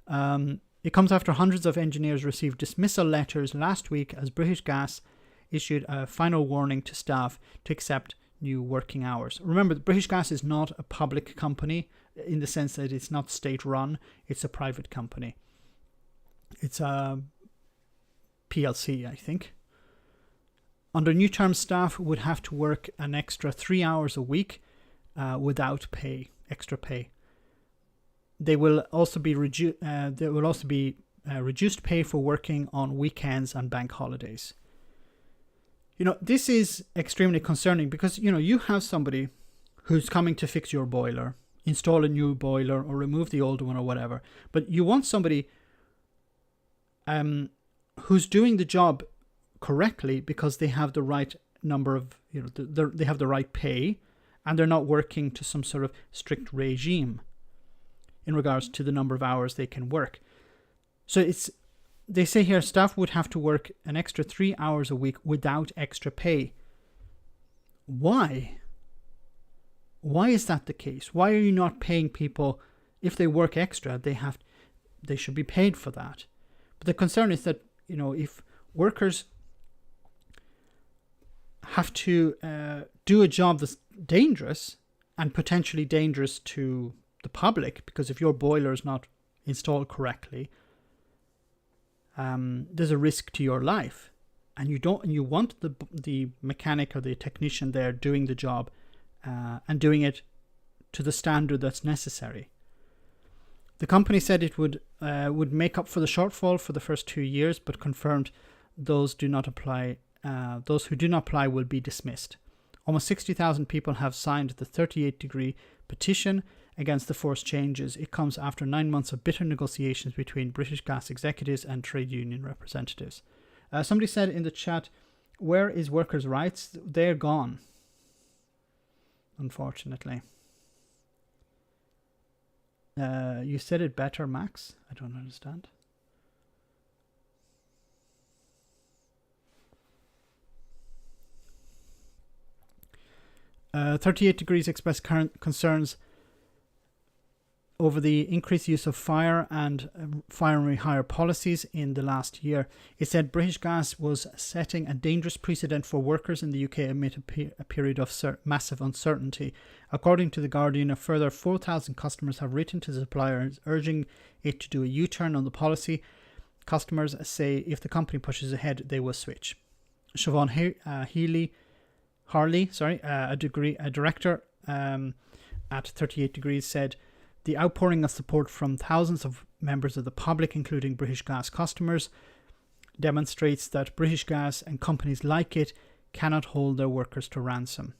It comes after hundreds of engineers received dismissal letters last week as British Gas issued a final warning to staff to accept new working hours. Remember, British Gas is not a public company in the sense that it's not state-run. It's a private company. It's a PLC, I think. Under new terms, staff would have to work an extra 3 hours a week without pay, extra pay. They will also be reduced pay for working on weekends and bank holidays. This is extremely concerning because, you have somebody who's coming to fix your boiler, install a new boiler or remove the old one or whatever. But you want somebody who's doing the job correctly because they have the right number of, they have the right pay and they're not working to some sort of strict regime in regards to the number of hours they can work. So they say here staff would have to work an extra 3 hours a week without extra pay. Why? Why is that the case? Why are you not paying people if they work extra? They should be paid for that. But the concern is that, if workers have to do a job that's dangerous and potentially dangerous to the public, because if your boiler is not installed correctly, there's a risk to your life, and you want the mechanic or the technician there doing the job and doing it to the standard that's necessary. The company said it would make up for the shortfall for the first 2 years, but confirmed those who do not apply will be dismissed. Almost 60,000 people have signed the 38-degree petition against the forced changes. It comes after 9 months of bitter negotiations between British Gas executives and trade union representatives. Somebody said in the chat, where is workers' rights? They're gone, unfortunately. You said it better, Max. I don't understand. "38 Degrees expressed current concerns over the increased use of fire and rehire policies in the last year. It said British Gas was setting a dangerous precedent for workers in the UK amid a period of massive uncertainty. According to The Guardian, a further 4,000 customers have written to the suppliers urging it to do a U-turn on the policy. Customers say if the company pushes ahead, they will switch. Siobhan Harley, a director at 38 Degrees, said, the outpouring of support from thousands of members of the public, including British Gas customers, demonstrates that British Gas and companies like it cannot hold their workers to ransom.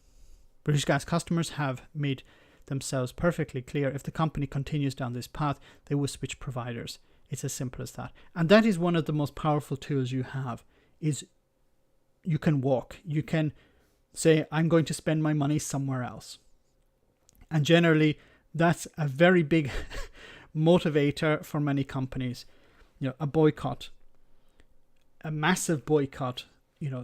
British Gas customers have made themselves perfectly clear if the company continues down this path, they will switch providers. It's as simple as that. And that is one of the most powerful tools you have, is you can walk. You can say, I'm going to spend my money somewhere else. And generally, that's a very big motivator for many companies. A boycott, a massive boycott.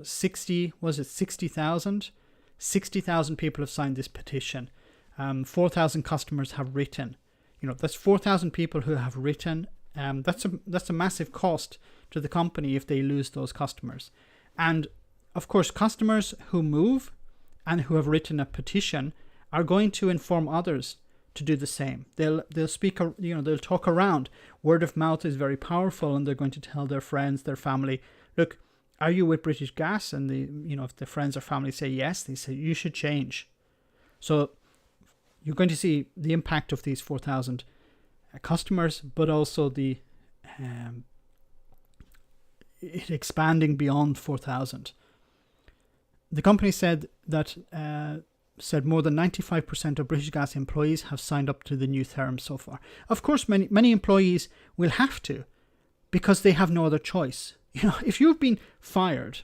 60,000? 60,000 people have signed this petition. 4,000 customers have written. That's 4,000 people who have written. That's a massive cost to the company if they lose those customers. And of course, customers who move and who have written a petition are going to inform others to do the same. They'll speak, they'll talk around. Word of mouth is very powerful, and they're going to tell their friends, their family, look, are you with British Gas? And if the friends or family say yes, they say you should change. So you're going to see the impact of these 4,000 customers, but also the it expanding beyond 4,000. The company said that more than 95% of British Gas employees have signed up to the new terms so far. Of course, many employees will have to, because they have no other choice. If you've been fired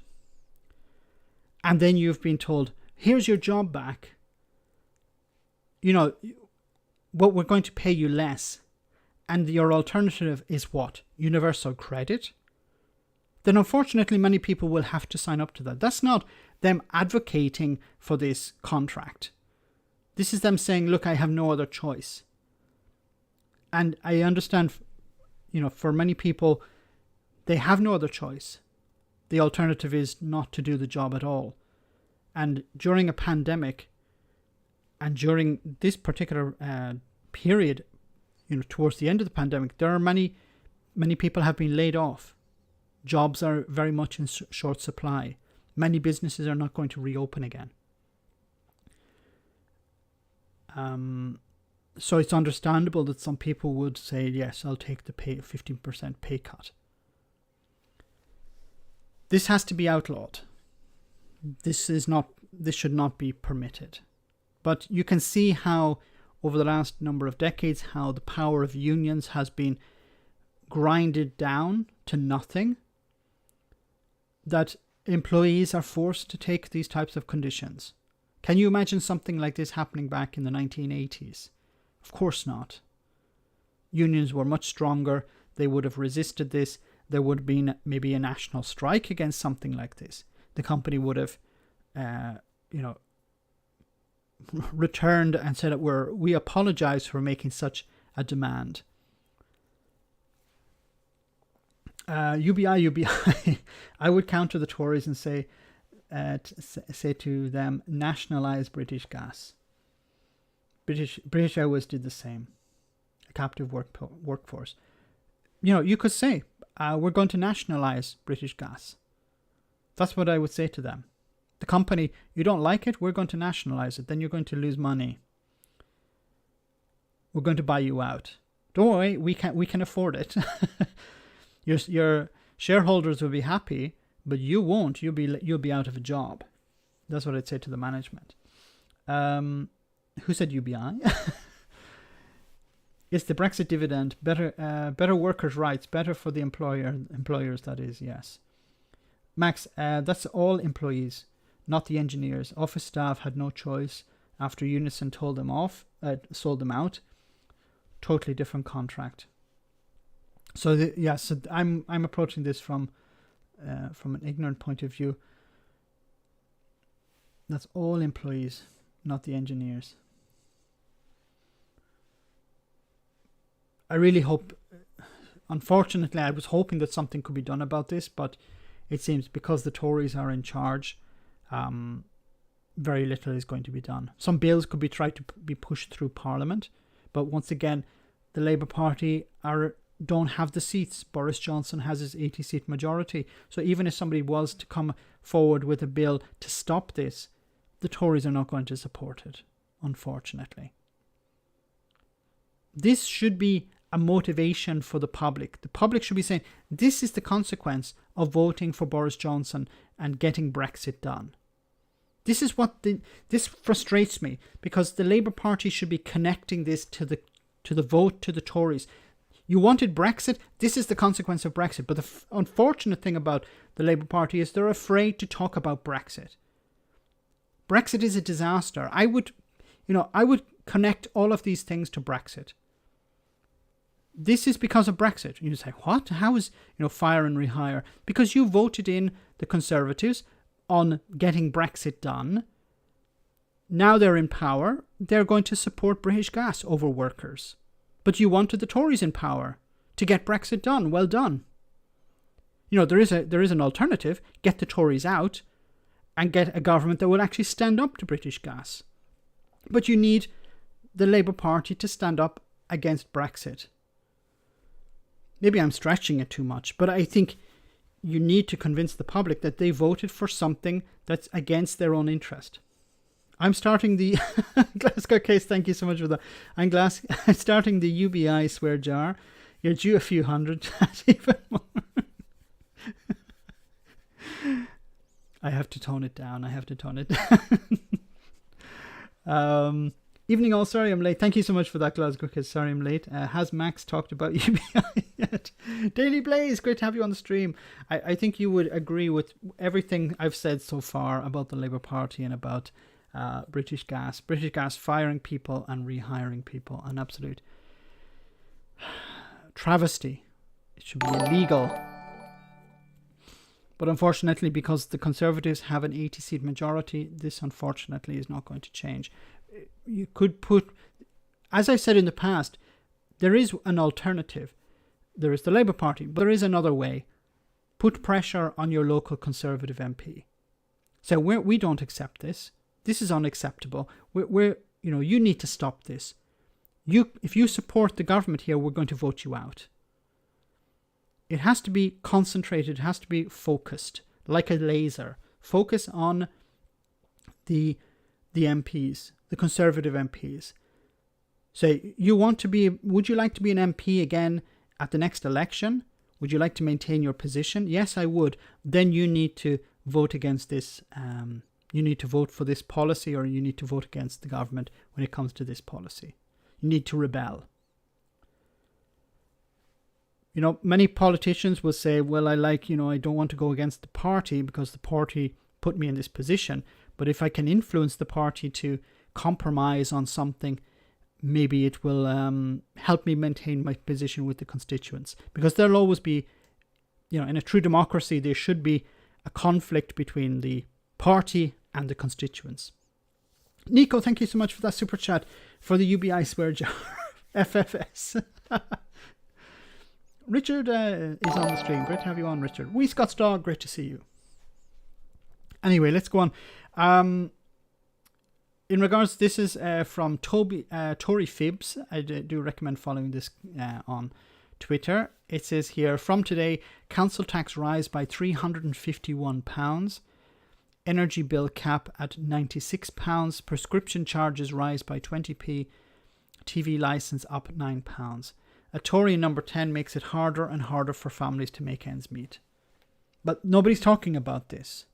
and then you've been told, here's your job back, but we're going to pay you less, and your alternative is what? Universal credit? Then unfortunately many people will have to sign up to that. That's not them advocating for this contract. This is them saying, look, I have no other choice. And I understand, for many people, they have no other choice. The alternative is not to do the job at all. And during a pandemic, and during this particular period, towards the end of the pandemic, there are many people have been laid off. Jobs are very much in short supply. Many businesses are not going to reopen again. So it's understandable that some people would say, yes, I'll take the 15% pay cut. This has to be outlawed. This should not be permitted. But you can see how over the last number of decades, how the power of unions has been grinded down to nothing, that employees are forced to take these types of conditions. Can you imagine something like this happening back in the 1980s? Of course not. Unions were much stronger. They would have resisted this. There would have been maybe a national strike against something like this. The company would have, returned and said that we apologize for making such a demand. UBI, I would counter the Tories and say to them, nationalise British Gas. British Airways did the same. A captive workforce. You could say, we're going to nationalise British Gas. That's what I would say to them. The company, you don't like it, we're going to nationalise it. Then you're going to lose money. We're going to buy you out. Don't worry, we can afford it. Your shareholders will be happy, but you won't. You'll be out of a job. That's what I'd say to the management. Who said UBI? Is the Brexit dividend better workers' rights, better for the employers? That is, yes. Max, that's all employees, not the engineers. Office staff had no choice after Unison sold them out. Totally different contract. So so I'm approaching this from an ignorant point of view. That's all employees, not the engineers. I really hope, unfortunately, I was hoping that something could be done about this, but it seems because the Tories are in charge, very little is going to be done. Some bills could be tried to be pushed through Parliament, but once again, the Labour Party don't have the seats. Boris Johnson has his 80-seat majority. So even if somebody was to come forward with a bill to stop this, the Tories are not going to support it, unfortunately. This should be a motivation for the public. The public should be saying, this is the consequence of voting for Boris Johnson and getting Brexit done. This is what this frustrates me, because the Labour Party should be connecting this to the vote to the Tories. You wanted Brexit, this is the consequence of Brexit. But the unfortunate thing about the Labour Party is they're afraid to talk about Brexit. Brexit is a disaster. I would connect all of these things to Brexit. This is because of Brexit. You say, what? How is, fire and rehire? Because you voted in the Conservatives on getting Brexit done. Now they're in power. They're going to support British Gas over workers. But you wanted the Tories in power to get Brexit done. Well done. There is an alternative. Get the Tories out and get a government that will actually stand up to British Gas. But you need the Labour Party to stand up against Brexit. Maybe I'm stretching it too much, but I think you need to convince the public that they voted for something that's against their own interest. I'm starting the Glasgow case. Thank you so much for that. I'm starting the UBI swear jar. You're due a few hundred. Even more. I have to tone it down. Evening all. Sorry I'm late. Thank you so much for that, Glasgow case. Sorry I'm late. Has Max talked about UBI yet? Daily Blaze, great to have you on the stream. I think you would agree with everything I've said so far about the Labour Party and about British Gas firing people and rehiring people. An absolute travesty. It should be illegal. But unfortunately, because the Conservatives have an 80-seat majority, this unfortunately is not going to change. You could put, as I said in the past, there is an alternative. There is the Labour Party, but there is another way. Put pressure on your local Conservative MP. So we don't accept this. This is unacceptable. You need to stop this. If you support the government here, we're going to vote you out. It has to be concentrated. It has to be focused, like a laser. Focus on the MPs, the Conservative MPs. So would you like to be an MP again at the next election? Would you like to maintain your position? Yes, I would. Then you need to vote against this. You need to vote for this policy, or you need to vote against the government when it comes to this policy. You need to rebel. Many politicians will say, well, I don't want to go against the party because the party put me in this position. But if I can influence the party to compromise on something, maybe it will help me maintain my position with the constituents. Because there'll always be, in a true democracy, there should be a conflict between the party and the constituents. Nico, thank you so much for that super chat for the UBI swear jar. FFS. Richard is on the stream. Great to have you on, Richard. Wee Scott's dog, great to see you. Anyway, let's go on. In regards, this is from Tory Fibs. I do recommend following this on Twitter. It says here, from today, council tax rise by £351. Energy bill cap at £96. Prescription charges rise by 20p. TV licence up £9. A Tory number 10 makes it harder and harder for families to make ends meet. But nobody's talking about this.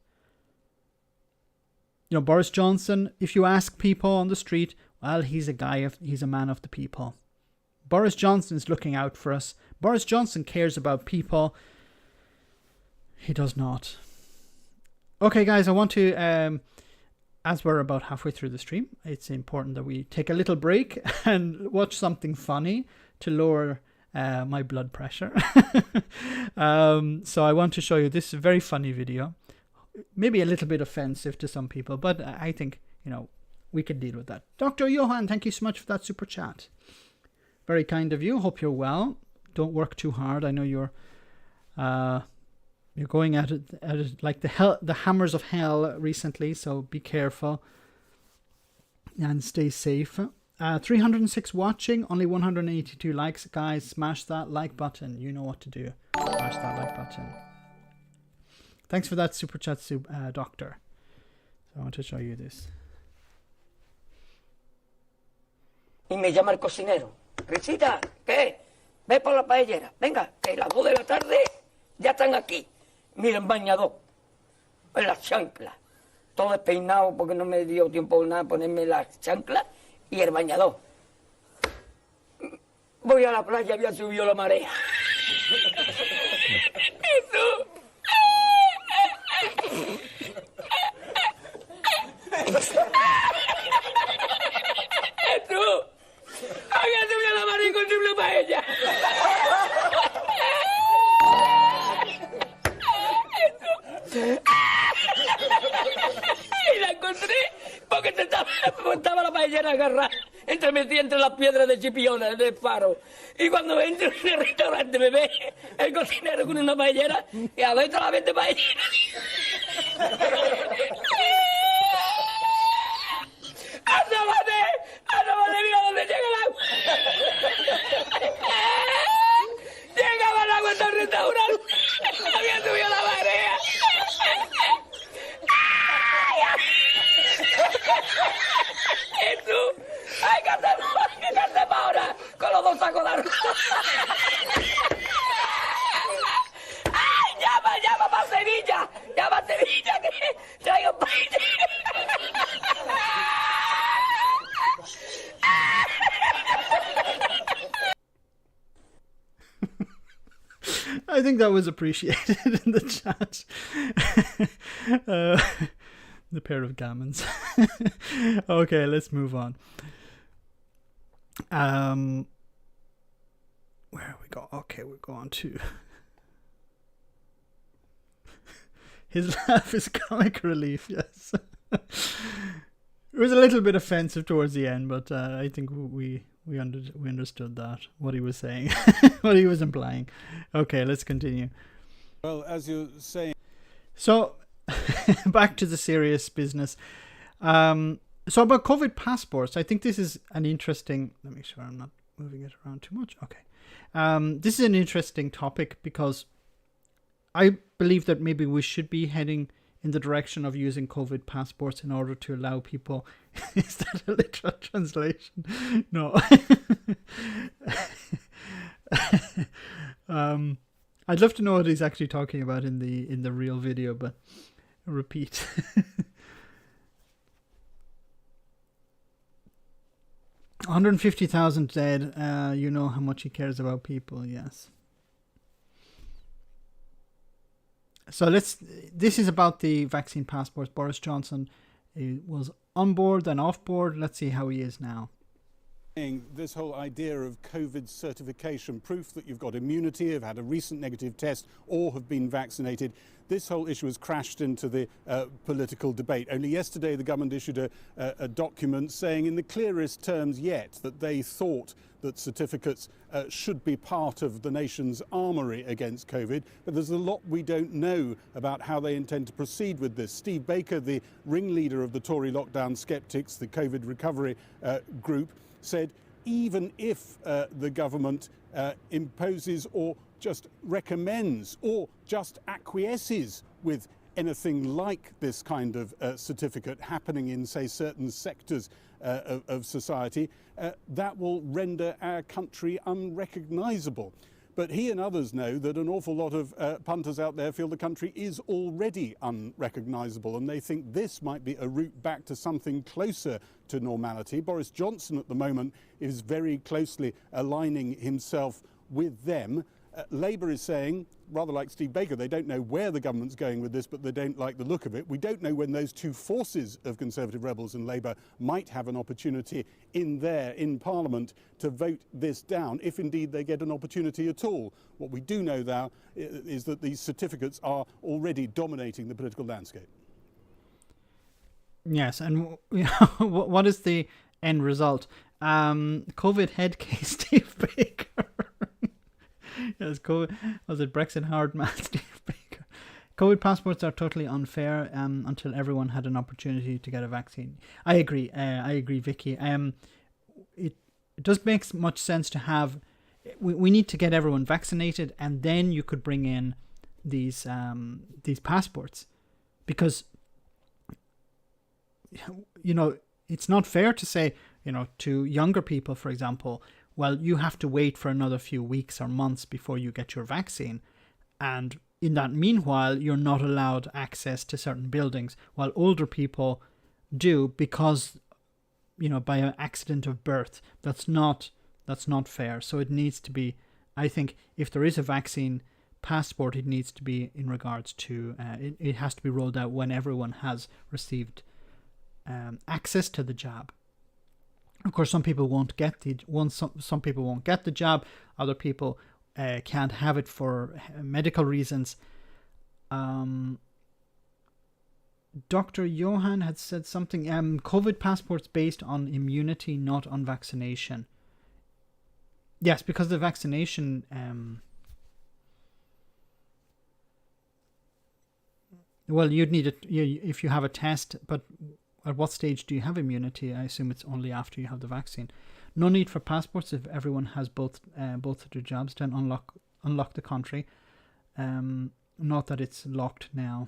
Boris Johnson, if you ask people on the street, well, he's a man of the people. Boris Johnson's looking out for us. Boris Johnson cares about people. He does not. Okay, guys, I want to, as we're about halfway through the stream, it's important that we take a little break and watch something funny to lower my blood pressure. So I want to show you this very funny video. Maybe a little bit offensive to some people, but I think, we can deal with that. Dr. Johan, thank you so much for that super chat. Very kind of you. Hope you're well. Don't work too hard. I know you're going at it like the hammers of hell recently, so be careful and stay safe. 306 watching, only 182 likes. Guys, smash that like button. You know what to do. Smash that like button. Thanks for that super chat, Doctor. So I want to show you this. Y me llama el cocinero. Risita, ¿qué? Ve por la paellera. Venga, que las 2 de la tarde ya están aquí. Miren, bañador. En las chanclas. Todo despeinado porque no me dio tiempo nada ponerme las chanclas y el bañador. Voy a la playa, había subido la marea. Jesús. Jesús. Había subido la marea y con una paella. Y la encontré porque estaba la paellera agarrada metida entre las piedras de Chipiona del faro. Y cuando entro en el restaurante me ve el cocinero con una paellera y adentro la vende paellera. ¡Asómate! ¡Mira dónde llega el agua! Llegaba el agua hasta el restaurante. Había subido la marea. ¡Jesús! ¡Hay que hacer ahora! Con los 2 sacos de arroz. ¡Ay, llama para Sevilla! ¡Llama a Sevilla que traigo paella! I think that was appreciated in the chat. The pair of gammons. Okay, let's move on. Where we go? Okay, we go on to his laugh is comic relief. Yes, it was a little bit offensive towards the end, but I think we understood that, what he was saying, what he was implying. Okay, let's continue. Well, as you're saying, so back to the serious business. So about COVID passports, I think this is an interesting. Let me make sure I'm not moving it around too much. Okay, this is an interesting topic because I believe that maybe we should be heading in the direction of using COVID passports in order to allow people. Is that a literal translation? No. I'd love to know what he's actually talking about in the real video, but repeat. 150,000 dead. You know how much he cares about people. Yes. So this is about the vaccine passports. Boris Johnson was on board and off board. Let's see how he is now. This whole idea of COVID certification, proof that you've got immunity, have had a recent negative test, or have been vaccinated. This whole issue has crashed into the political debate. Only yesterday the government issued a document saying in the clearest terms yet that they thought that certificates should be part of the nation's armoury against COVID. But there's a lot we don't know about how they intend to proceed with this. Steve Baker, the ringleader of the Tory lockdown skeptics, the COVID recovery group, said even if the government imposes or just recommends or just acquiesces with anything like this kind of certificate happening in, say, certain sectors of society, that will render our country unrecognisable. But he and others know that an awful lot of punters out there feel the country is already unrecognisable, and they think this might be a route back to something closer to normality. Boris Johnson at the moment is very closely aligning himself with them. Labour is saying, rather like Steve Baker, they don't know where the government's going with this, but they don't like the look of it. We don't know when those two forces of Conservative rebels and Labour might have an opportunity in Parliament to vote this down, if indeed they get an opportunity at all. What we do know now is that these certificates are already dominating the political landscape. Yes, and what is the end result? COVID head case, Steve Baker. Yes, COVID. Was it Brexit hard man, Steve Baker? COVID passports are totally unfair until everyone had an opportunity to get a vaccine. I agree. I agree, Vicky. It does make much sense to have. We need to get everyone vaccinated, and then you could bring in these passports, because it's not fair to say, to younger people, for example, well, you have to wait for another few weeks or months before you get your vaccine, and in that meanwhile you're not allowed access to certain buildings, while older people do because by an accident of birth. That's not fair. So it needs to be, I think, if there is a vaccine passport, it needs to be in regards to it has to be rolled out when everyone has received access to the jab. Of course, some people won't get some people won't get the jab. Other people can't have it for medical reasons. Dr. Johan had said something. COVID passports based on immunity, not on vaccination. Yes, because the vaccination. Well, you'd need it if you have a test, but at what stage do you have immunity? I assume it's only after you have the vaccine. No need for passports if everyone has both of their jobs. Then unlock the country. Not that it's locked now.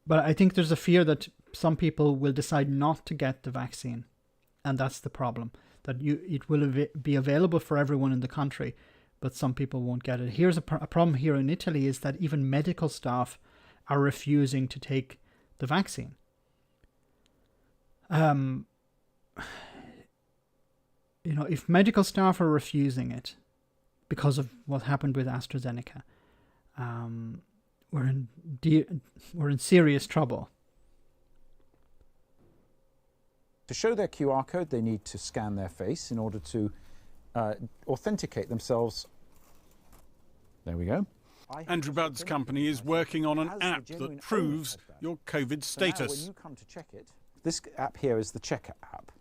But I think there's a fear that some people will decide not to get the vaccine, and that's the problem. That it will be available for everyone in the country, but some people won't get it. Here's a problem here in Italy is that even medical staff are refusing to take the vaccine. If medical staff are refusing it because of what happened with AstraZeneca, we're in serious trouble. To show their QR code, they need to scan their face in order to authenticate themselves. There we go. Andrew Budd's company is working on an app that proves your COVID status. When you come to check it, this app here is the checker app.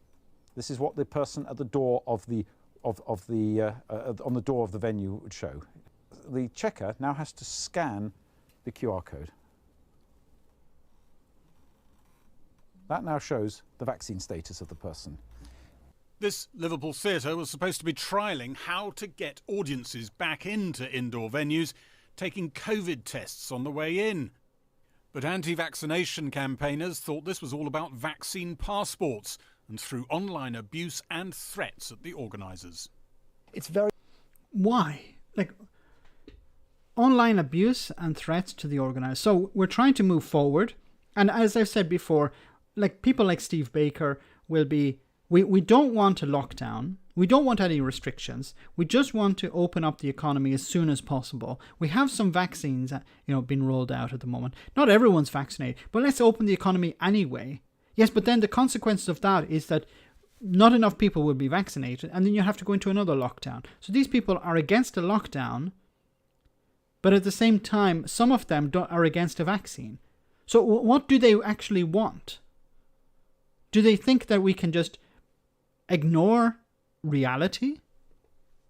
This is what the person at the door of the on the door of the venue would show. The checker now has to scan the QR code. That now shows the vaccine status of the person. This Liverpool theatre was supposed to be trialling how to get audiences back into indoor venues, taking COVID tests on the way in. But anti-vaccination campaigners thought this was all about vaccine passports and threw online abuse and threats at the organisers. It's very... Why? Online abuse and threats to the organisers. So we're trying to move forward. And as I've said before, people like Steve Baker will be... We don't want a lockdown. We don't want any restrictions. We just want to open up the economy as soon as possible. We have some vaccines, being rolled out at the moment. Not everyone's vaccinated, but let's open the economy anyway. Yes, but then the consequence of that is that not enough people will be vaccinated, and then you have to go into another lockdown. So these people are against a lockdown, but at the same time, some of them are against a vaccine. So what do they actually want? Do they think that we can just ignore reality?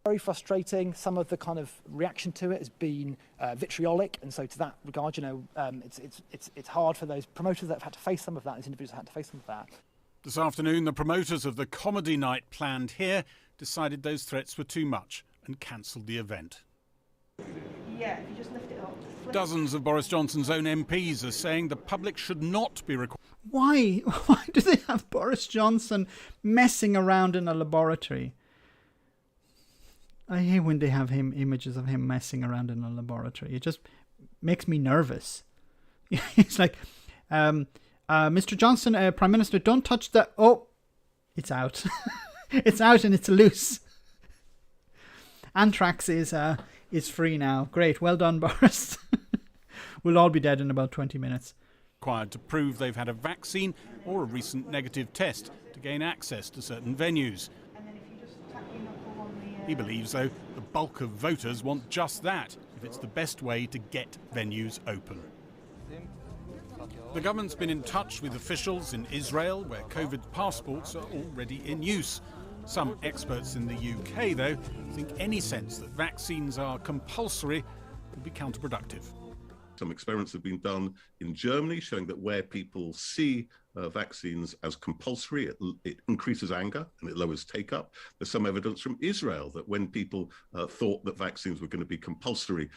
Very frustrating. Some of the kind of reaction to it has been vitriolic, and so to that regard, it's hard for those promoters that have had to face some of that, those individuals that have had to face some of that. This afternoon, the promoters of the comedy night planned here decided those threats were too much and cancelled the event. Yeah, if you just lift it up. Dozens of Boris Johnson's own MPs are saying the public should not be required. Why? Why do they have Boris Johnson messing around in a laboratory? I hate when they have images of him messing around in a laboratory. It just makes me nervous. It's like, Mr. Johnson, Prime Minister, don't touch the... Oh, it's out. It's out and it's loose. Anthrax is free now. Great. Well done, Boris. We'll all be dead in about 20 minutes. Required to prove they've had a vaccine or a recent negative test to gain access to certain venues. He believes, though, the bulk of voters want just that, if it's the best way to get venues open. The government's been in touch with officials in Israel, where COVID passports are already in use. Some experts in the UK, though, think any sense that vaccines are compulsory would be counterproductive. Some experiments have been done in Germany showing that where people see vaccines as compulsory, it increases anger and it lowers take-up. There's some evidence from Israel that when people thought that vaccines were going to be compulsory,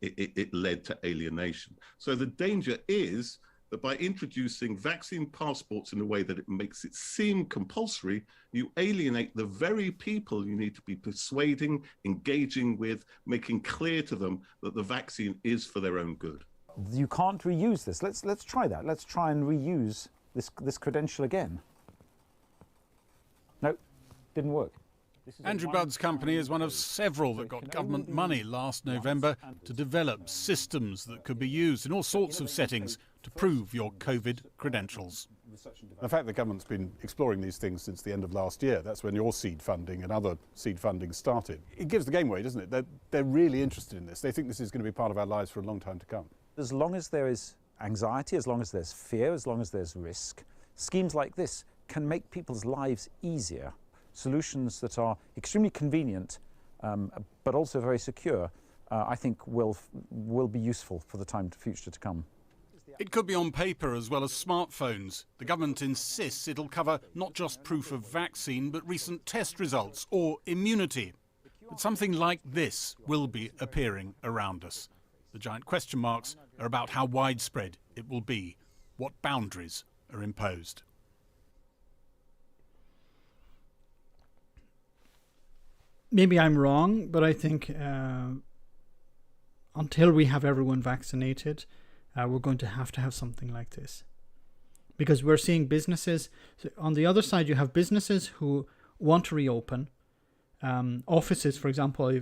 it led to alienation. So the danger is that by introducing vaccine passports in a way that it makes it seem compulsory, you alienate the very people you need to be persuading, engaging with, making clear to them that the vaccine is for their own good. You can't reuse this. Let's try that. Let's try and reuse this credential again. No, didn't work. Andrew Budd's company is one of several that got government money last November to develop systems that could be used in all sorts of settings to prove your COVID credentials. The fact the government's been exploring these things since the end of last year, that's when your seed funding and other seed funding started. It gives the game away, doesn't it? They're really interested in this. They think this is going to be part of our lives for a long time to come. As long as there is anxiety, as long as there's fear, as long as there's risk, schemes like this can make people's lives easier. Solutions that are extremely convenient but also very secure, I think will be useful for the future to come. It could be on paper as well as smartphones. The government insists it'll cover not just proof of vaccine but recent test results or immunity. But something like this will be appearing around us. The giant question marks are about how widespread it will be, what boundaries are imposed. Maybe I'm wrong, but I think until we have everyone vaccinated, we're going to have something like this. Because we're seeing businesses, on the other side you have businesses who want to reopen. Offices, for example,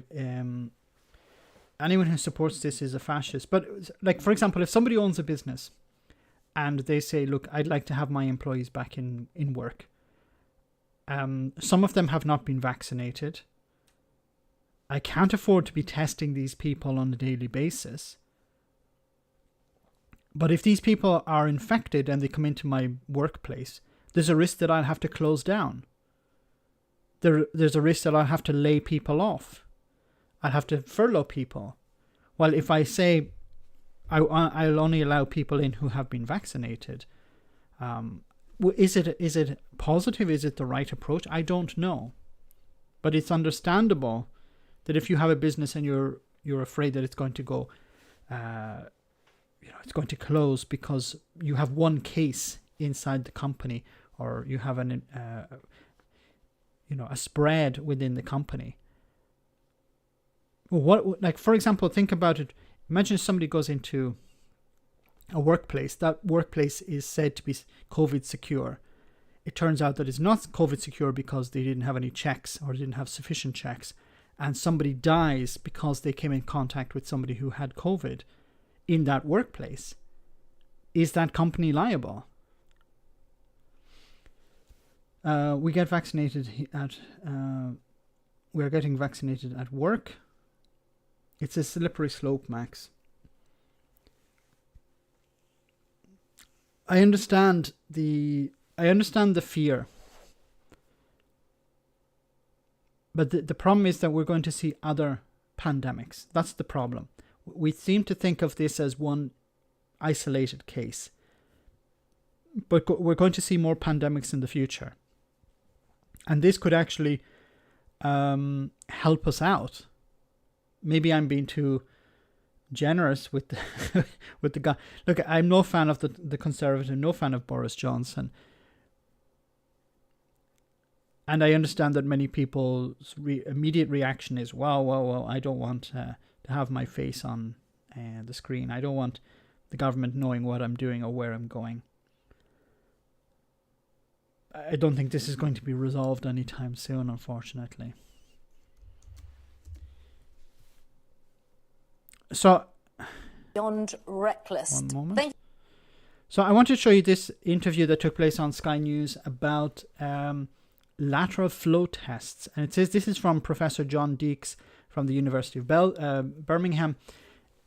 anyone who supports this is a fascist. But like, for example, if somebody owns a business and they say, look, I'd like to have my employees back in work. Some of them have not been vaccinated. I can't afford to be testing these people on a daily basis. But if these people are infected and they come into my workplace, there's a risk that I'll have to close down. There's a risk that I'll have to lay people off. I'll have to furlough people. Well, if I say I'll only allow people in who have been vaccinated, is it positive? Is it the right approach? I don't know. But it's understandable that if you have a business and you're afraid that it's going to go, it's going to close because you have one case inside the company, or you have a spread within the company. What, like, for example, think about it. Imagine if somebody goes into a workplace. That workplace is said to be COVID secure. It turns out that it's not COVID secure because they didn't have any checks or didn't have sufficient checks. And somebody dies because they came in contact with somebody who had COVID in that workplace. Is that company liable? We get vaccinated we're getting vaccinated at work. It's a slippery slope, Max. I understand the fear. But the problem is that we're going to see other pandemics. That's the problem. We seem to think of this as one isolated case. But we're going to see more pandemics in the future. And this could actually help us out. Maybe I'm being too generous with the guy. Look, I'm no fan of the Conservative, no fan of Boris Johnson. And I understand that many people's immediate reaction is, well, I don't want to have my face on the screen. I don't want the government knowing what I'm doing or where I'm going. I don't think this is going to be resolved anytime soon, unfortunately. So, beyond reckless. One moment. So I want to show you this interview that took place on Sky News about lateral flow tests. And it says this is from Professor John Deeks from the University of Birmingham.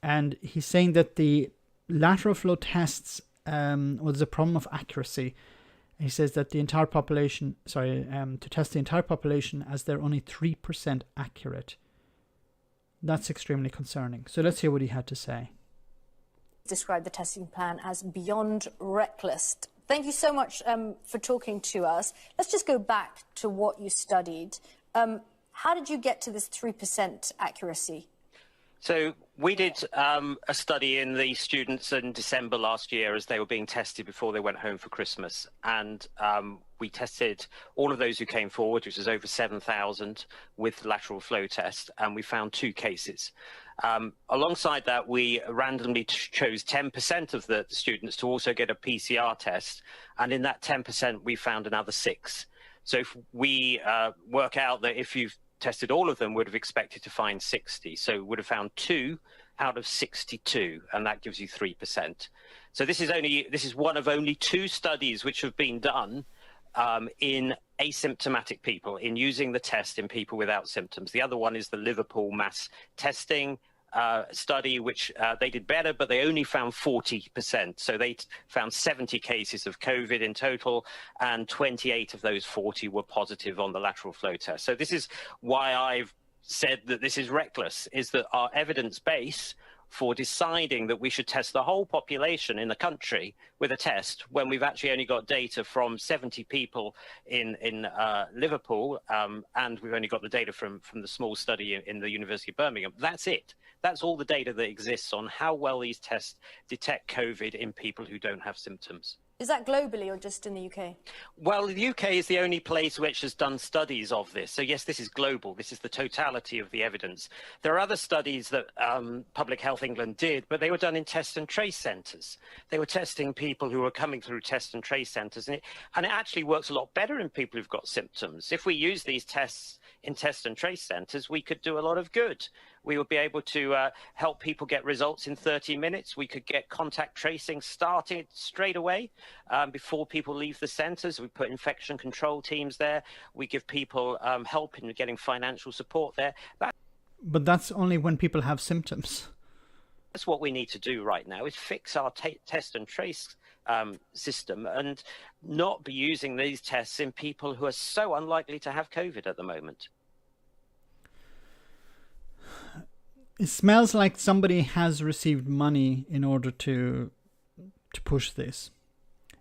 And he's saying that the lateral flow tests there's a problem of accuracy. He says that the entire population, to test the entire population as they're only 3% accurate. That's extremely concerning. So let's hear what he had to say. Described the testing plan as beyond reckless. Thank you so much for talking to us. Let's just go back to what you studied. How did you get to this 3% accuracy? So we did a study in the students in December last year as they were being tested before they went home for Christmas. And we tested all of those who came forward, which was over 7,000, with the lateral flow test, and we found 2 cases. Alongside that, we randomly chose 10% of the students to also get a PCR test. And in that 10%, we found another 6. So if we work out that if you've tested all of them, would have expected to find 60. So would have found 2 out of 62, and that gives you 3%. So this is one of only 2 studies which have been done in asymptomatic people, in using the test in people without symptoms. The other one is the Liverpool mass testing study, which they did better, but they only found 40%. So they found 70 cases of COVID in total, and 28 of those 40 were positive on the lateral flow test. So this is why I've said that this is reckless, is that our evidence base for deciding that we should test the whole population in the country with a test when we've actually only got data from 70 people in Liverpool, and we've only got the data from the small study in the University of Birmingham. That's it. That's all the data that exists on how well these tests detect COVID in people who don't have symptoms. Is that globally or just in the UK? Well, the UK is the only place which has done studies of this. So yes, this is global. This is the totality of the evidence. There are other studies that Public Health England did, but they were done in test and trace centres. They were testing people who were coming through test and trace centres, and it actually works a lot better in people who've got symptoms. If we use these tests in test and trace centres, we could do a lot of good. We would be able to help people get results in 30 minutes. We could get contact tracing started straight away before people leave the centres. We put infection control teams there. We give people help in getting financial support there. But that's only when people have symptoms. That's what we need to do right now, is fix our test and trace system and not be using these tests in people who are so unlikely to have COVID at the moment. It smells like somebody has received money in order to push this.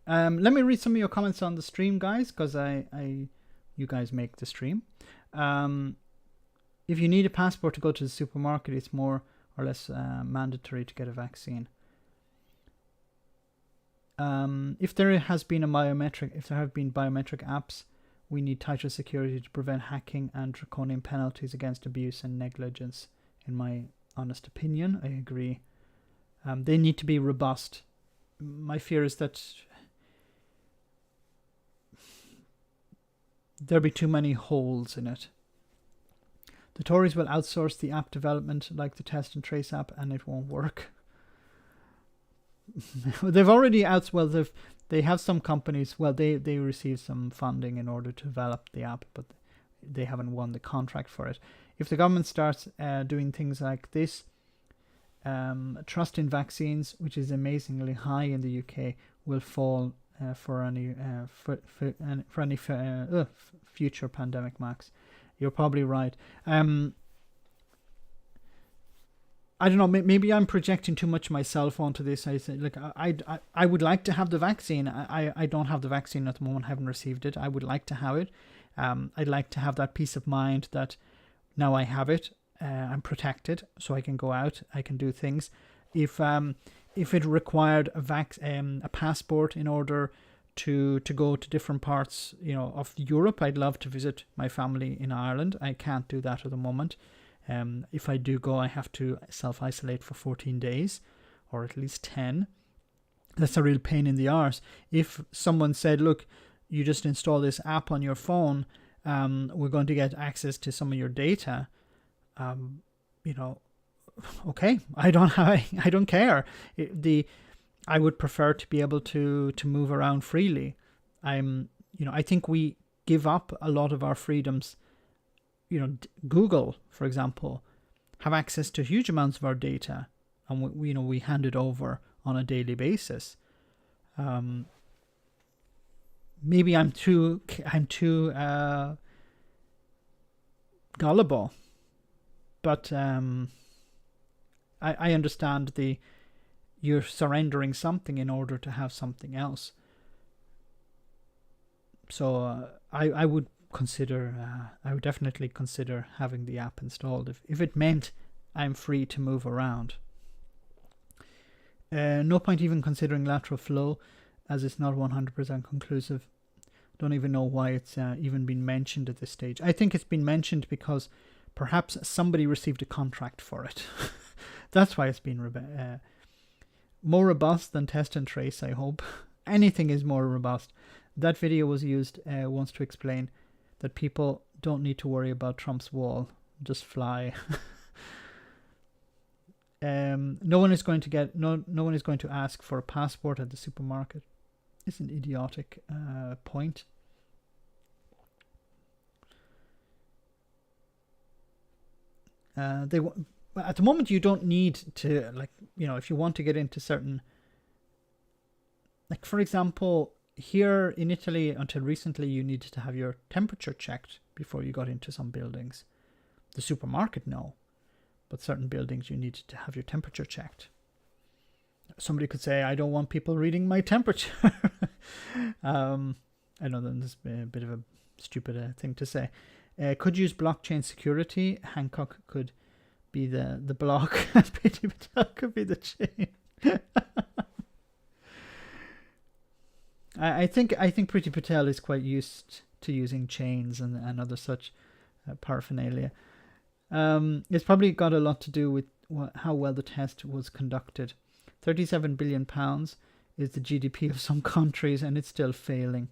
Let me read some of your comments on the stream, guys, because you guys make the stream. If you need a passport to go to the supermarket, it's more or less mandatory to get a vaccine. If there have been biometric apps, we need tighter security to prevent hacking and draconian penalties against abuse and negligence. In my honest opinion, I agree. They need to be robust. My fear is that there'll be too many holes in it. The Tories will outsource the app development like the test and trace app, and it won't work. They've already they have some companies. Well, they received some funding in order to develop the app, but they haven't won the contract for it. If the government starts doing things like this, trust in vaccines, which is amazingly high in the UK, will fall for any future pandemic, Max. You're probably right. I don't know. Maybe I'm projecting too much myself onto this. I say, look, I would like to have the vaccine. I don't have the vaccine at the moment. I haven't received it. I would like to have it. I'd like to have that peace of mind that now I have it. I'm protected, so I can go out. I can do things. If it required a passport in order to go to different parts, of Europe, I'd love to visit my family in Ireland. I can't do that at the moment. If I do go, I have to self-isolate for 14 days, or at least 10. That's a real pain in the arse. If someone said, look, you just install this app on your phone, we're going to get access to some of your data, okay, I don't care. I would prefer to be able to move around freely. I think we give up a lot of our freedoms. Google, for example, have access to huge amounts of our data, and we hand it over on a daily basis. Maybe I'm too gullible, but I understand you're surrendering something in order to have something else. So I would definitely consider having the app installed if it meant I'm free to move around. No point even considering lateral flow, as it's not 100% conclusive. Don't even know why it's even been mentioned at this stage. I think it's been mentioned because perhaps somebody received a contract for it. That's why it's been more robust than test and trace, I hope. Anything is more robust. That video was used once to explain that people don't need to worry about Trump's wall. Just fly. No one is going to ask for a passport at the supermarket. It's an idiotic point. At the moment, you don't need to, if you want to get into certain, for example, here in Italy, until recently, you needed to have your temperature checked before you got into some buildings. The supermarket, no. But certain buildings, you needed to have your temperature checked. Somebody could say, I don't want people reading my temperature. I know that's a bit of a stupid thing to say. Could use blockchain security. Hancock could be the block. Priti Patel could be the chain. I think Priti Patel is quite used to using chains and other such paraphernalia. It's probably got a lot to do with how well the test was conducted. £37 billion is the GDP of some countries, and it's still failing.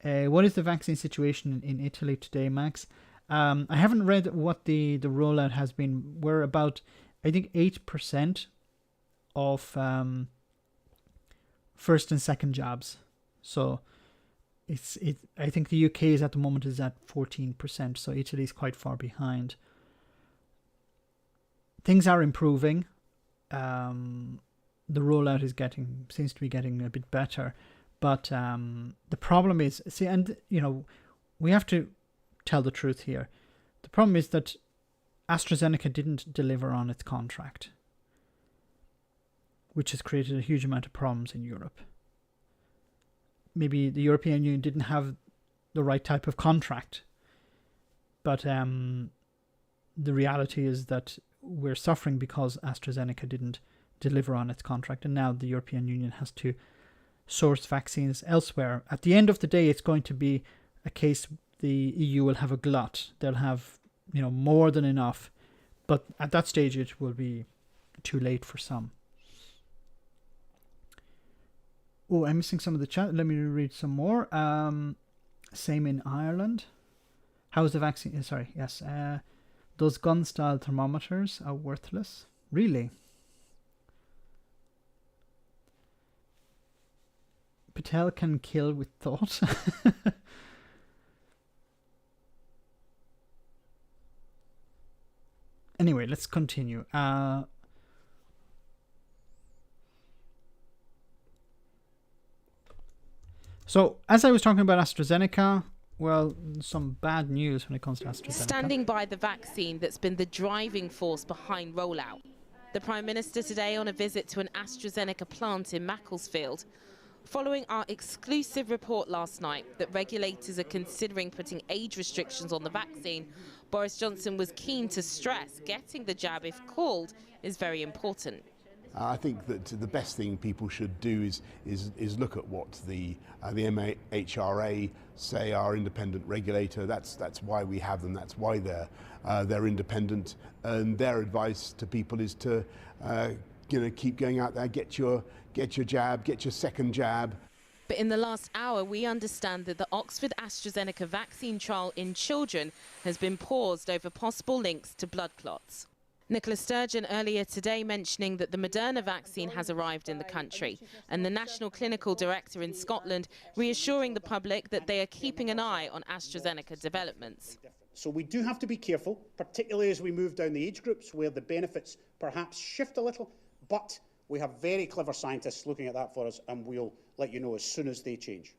What is the vaccine situation in Italy today, Max? I haven't read what the rollout has been. We're about, I think, 8% of first and second jabs. So I think the UK is at the moment is at 14%. So Italy is quite far behind. Things are improving. The rollout seems to be getting a bit better, but the problem is, we have to tell the truth here. The problem is that AstraZeneca didn't deliver on its contract, which has created a huge amount of problems in Europe. Maybe the European Union didn't have the right type of contract, but the reality is that we're suffering because AstraZeneca didn't deliver on its contract, and now the European Union has to source vaccines elsewhere. At the end of the day, it's going to be a case the EU will have a glut. They'll have, more than enough, but at that stage it will be too late for some. Oh, I'm missing some of the chat. Let me read some more. Same in Ireland. How's the vaccine? Sorry, yes. Those gun-style thermometers are worthless. Really? Patel can kill with thought. Anyway, let's continue. So, as I was talking about AstraZeneca, well, some bad news when it comes to AstraZeneca. Standing by the vaccine that's been the driving force behind rollout. The Prime Minister today on a visit to an AstraZeneca plant in Macclesfield. Following our exclusive report last night that regulators are considering putting age restrictions on the vaccine, Boris Johnson was keen to stress getting the jab, if called, is very important. I think that the best thing people should do is look at what the MHRA say, our independent regulator. That's why we have them. That's why they're independent. And their advice to people is to keep going out there, get your jab, get your second jab. But in the last hour, we understand that the Oxford AstraZeneca vaccine trial in children has been paused over possible links to blood clots. Nicola Sturgeon earlier today mentioning that the Moderna vaccine has arrived in the country, and the National Clinical Director in Scotland reassuring the public that they are keeping an eye on AstraZeneca developments. So we do have to be careful, particularly as we move down the age groups where the benefits perhaps shift a little, but We have very clever scientists looking at that for us, and we'll let you know as soon as they change.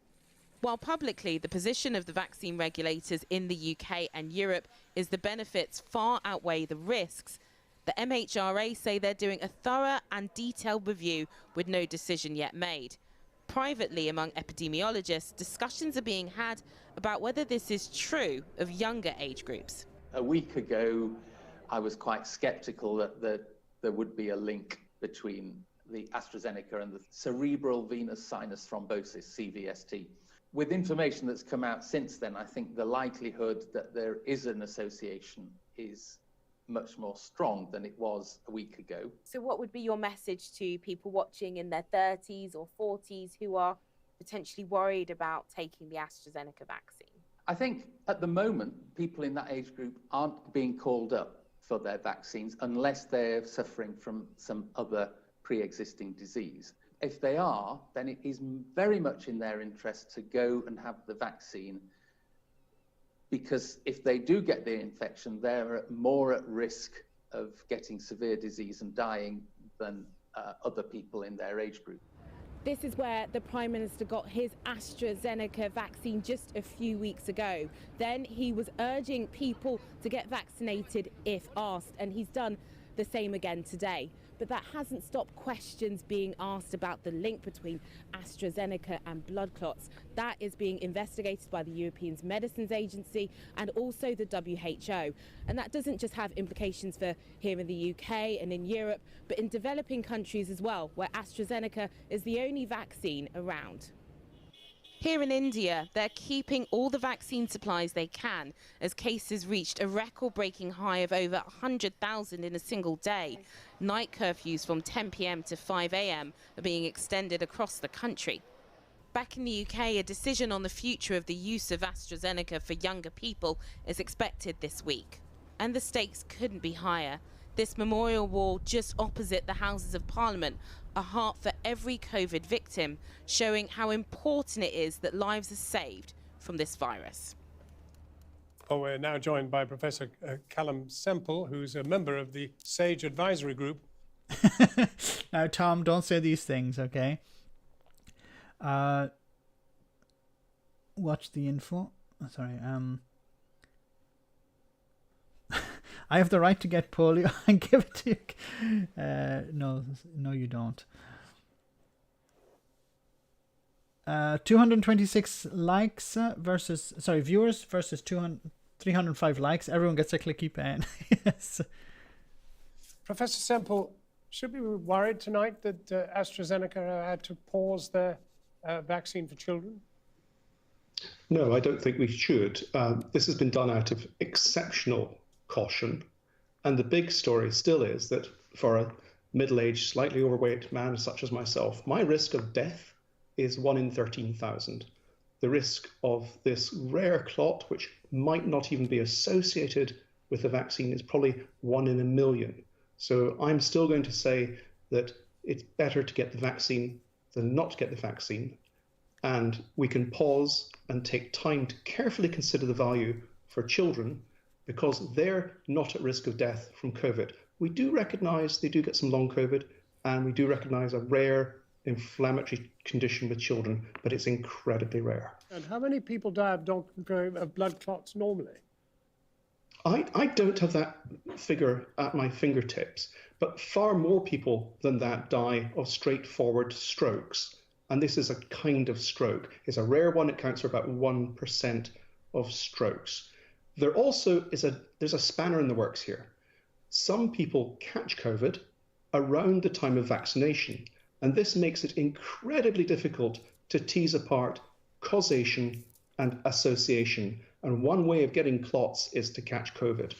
While publicly the position of the vaccine regulators in the UK and Europe is the benefits far outweigh the risks, the MHRA say they're doing a thorough and detailed review with no decision yet made. Privately, among epidemiologists, discussions are being had about whether this is true of younger age groups. A week ago, I was quite sceptical that there would be a link between the AstraZeneca and the cerebral venous sinus thrombosis, CVST. With information that's come out since then, I think the likelihood that there is an association is much more strong than it was a week ago. So what would be your message to people watching in their 30s or 40s who are potentially worried about taking the AstraZeneca vaccine? I think at the moment, people in that age group aren't being called up for their vaccines unless they're suffering from some other pre-existing disease. If they are, then it is very much in their interest to go and have the vaccine, because if they do get the infection, they're more at risk of getting severe disease and dying than other people in their age group. This is where the Prime Minister got his AstraZeneca vaccine just a few weeks ago. Then he was urging people to get vaccinated if asked, and he's done the same again today. But that hasn't stopped questions being asked about the link between AstraZeneca and blood clots. That is being investigated by the European Medicines Agency and also the WHO. And that doesn't just have implications for here in the UK and in Europe, but in developing countries as well, where AstraZeneca is the only vaccine around. Here in India, they're keeping all the vaccine supplies they can as cases reached a record-breaking high of over 100,000 in a single day. Night curfews from 10 p.m. to 5 a.m. are being extended across the country. Back in the UK, a decision on the future of the use of AstraZeneca for younger people is expected this week. And the stakes couldn't be higher. This memorial wall just opposite the Houses of Parliament, a heart for every COVID victim, showing how important it is that lives are saved from this virus. Well, we're now joined by Professor Callum Semple, who's a member of the SAGE Advisory Group. Now, Tom, don't say these things, okay? Watch the info. Sorry, I have the right to get polio and give it to you. No, you don't. 226 likes viewers versus 305 likes. Everyone gets a clicky pen. Yes. Professor Semple, should we be worried tonight that AstraZeneca had to pause their vaccine for children? No, I don't think we should. This has been done out of exceptional caution. And the big story still is that for a middle-aged, slightly overweight man such as myself, my risk of death is 1 in 13,000. The risk of this rare clot, which might not even be associated with the vaccine, is probably 1 in a million. So I'm still going to say that it's better to get the vaccine than not to get the vaccine. And we can pause and take time to carefully consider the value for children, because they're not at risk of death from COVID. We do recognise they do get some long COVID, and we do recognise a rare inflammatory condition with children, but it's incredibly rare. And how many people die of blood clots normally? I don't have that figure at my fingertips, but far more people than that die of straightforward strokes. And this is a kind of stroke. It's a rare one. It counts for about 1% of strokes. There also is there's a spanner in the works here. Some people catch COVID around the time of vaccination, and this makes it incredibly difficult to tease apart causation and association. And one way of getting clots is to catch COVID.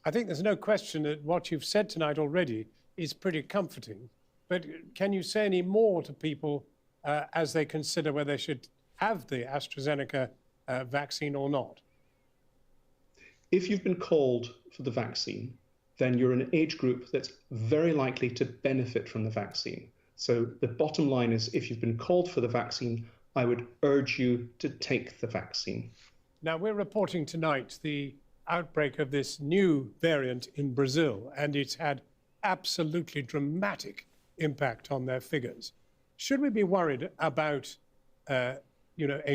I think there's no question that what you've said tonight already is pretty comforting. But can you say any more to people as they consider whether they should have the AstraZeneca vaccine or not? If you've been called for the vaccine, then you're an age group that's very likely to benefit from the vaccine. So the bottom line is, if you've been called for the vaccine, I would urge you to take the vaccine. Now, we're reporting tonight the outbreak of this new variant in Brazil, and it's had absolutely dramatic impact on their figures. Should we be worried about, a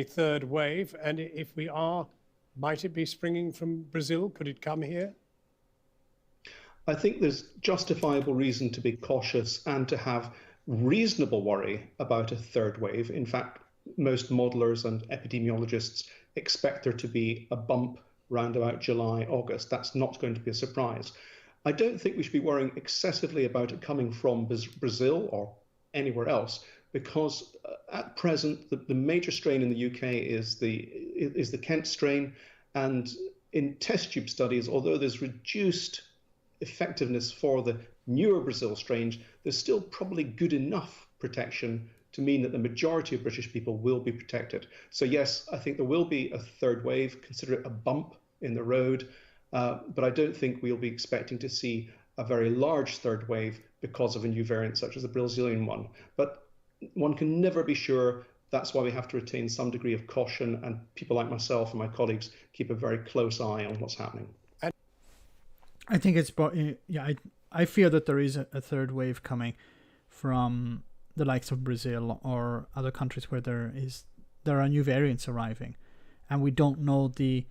third wave? And if we are, might it be springing from Brazil? Could it come here? I think there's justifiable reason to be cautious and to have reasonable worry about a third wave. In fact, most modelers and epidemiologists expect there to be a bump round about July, August. That's not going to be a surprise. I don't think we should be worrying excessively about it coming from Brazil or anywhere else, because at present the major strain in the UK is the Kent strain, and in test tube studies, although there's reduced effectiveness for the newer Brazil strains, there's still probably good enough protection to mean that the majority of British people will be protected. So yes, I think there will be a third wave. Consider it a bump in the road, but I don't think we'll be expecting to see a very large third wave because of a new variant such as the Brazilian one. But one can never be sure. That's why we have to retain some degree of caution, and people like myself and my colleagues keep a very close eye on what's happening. I think it's, I fear that there is a third wave coming from the likes of Brazil or other countries where there are new variants arriving, and we don't know the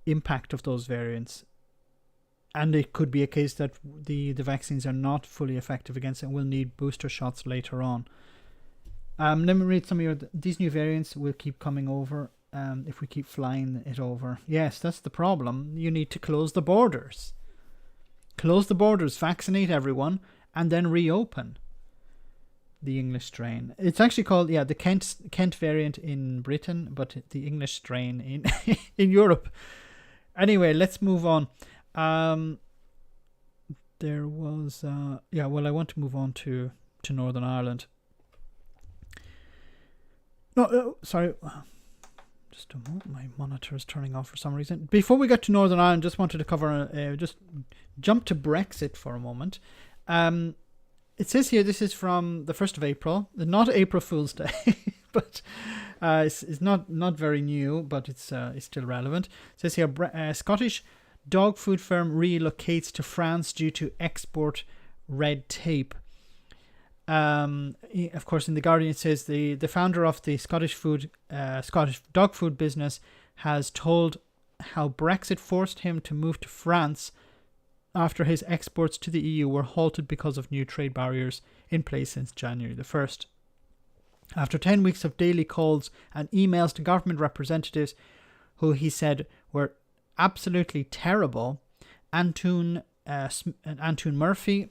impact of those variants. And it could be a case that the vaccines are not fully effective against it and we'll need booster shots later on. Let me read some of these new variants will keep coming over if we keep flying it over. Yes, that's the problem. You need to close the borders. Close the borders, vaccinate everyone, and then reopen the English strain. It's actually called, the Kent variant in Britain, but the English strain in Europe. Anyway, let's move on. There was, I want to move on to Northern Ireland. No, sorry. Just a moment, my monitor is turning off for some reason. Before we get to Northern Ireland, just wanted to cover, just jump to Brexit for a moment. It says here, this is from the 1st of April, not April Fool's Day, but it's not very new, but it's still relevant. It says here, Scottish dog food firm relocates to France due to export red tape. Of course, in The Guardian, it says the founder of the Scottish dog food business has told how Brexit forced him to move to France after his exports to the EU were halted because of new trade barriers in place since January the 1st. After 10 weeks of daily calls and emails to government representatives, who he said were absolutely terrible, Antoon Murphy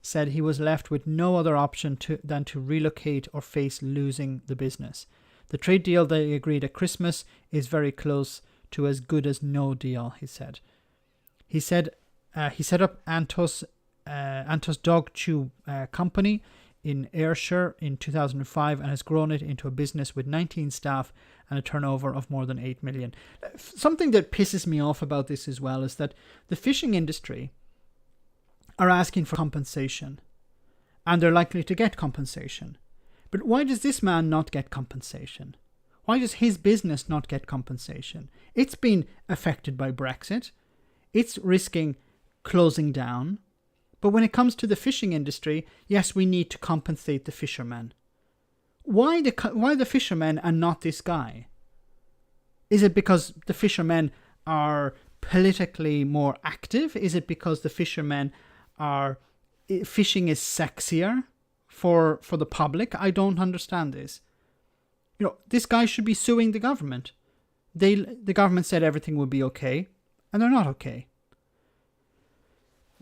said he was left with no other option than to relocate or face losing the business. The trade deal they agreed at Christmas is very close to as good as no deal, he said. He said he set up Antos Dog Chew Company in Ayrshire in 2005 and has grown it into a business with 19 staff and a turnover of more than 8 million. Something that pisses me off about this as well is that the fishing industry are asking for compensation, and they're likely to get compensation. But why does this man not get compensation? Why does his business not get compensation? It's been affected by Brexit. It's risking closing down. But when it comes to the fishing industry, yes, we need to compensate the fishermen. Why the fishermen and not this guy? Is it because the fishermen are politically more active? Is it because the fishermen fishing is sexier for the public? I don't understand this. This guy should be suing the government. The government said everything would be okay, and they're not okay.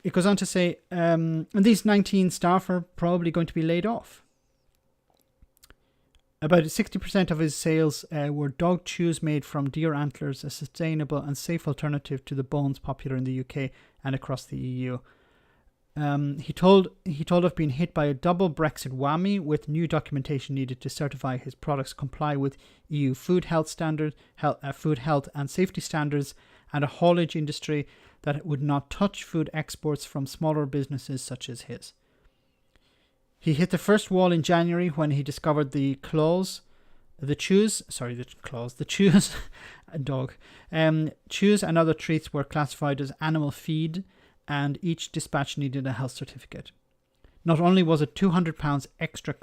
It goes on to say, and these 19 staff are probably going to be laid off. About 60% of his sales were dog chews made from deer antlers, a sustainable and safe alternative to the bones popular in the UK and across the EU. He told of being hit by a double Brexit whammy, with new documentation needed to certify his products comply with EU food health and safety standards, and a haulage industry that would not touch food exports from smaller businesses such as his. He hit the first wall in January when he discovered the chews dog. Chews and other treats were classified as animal feed, and each dispatch needed a health certificate. Not only was it £200 extra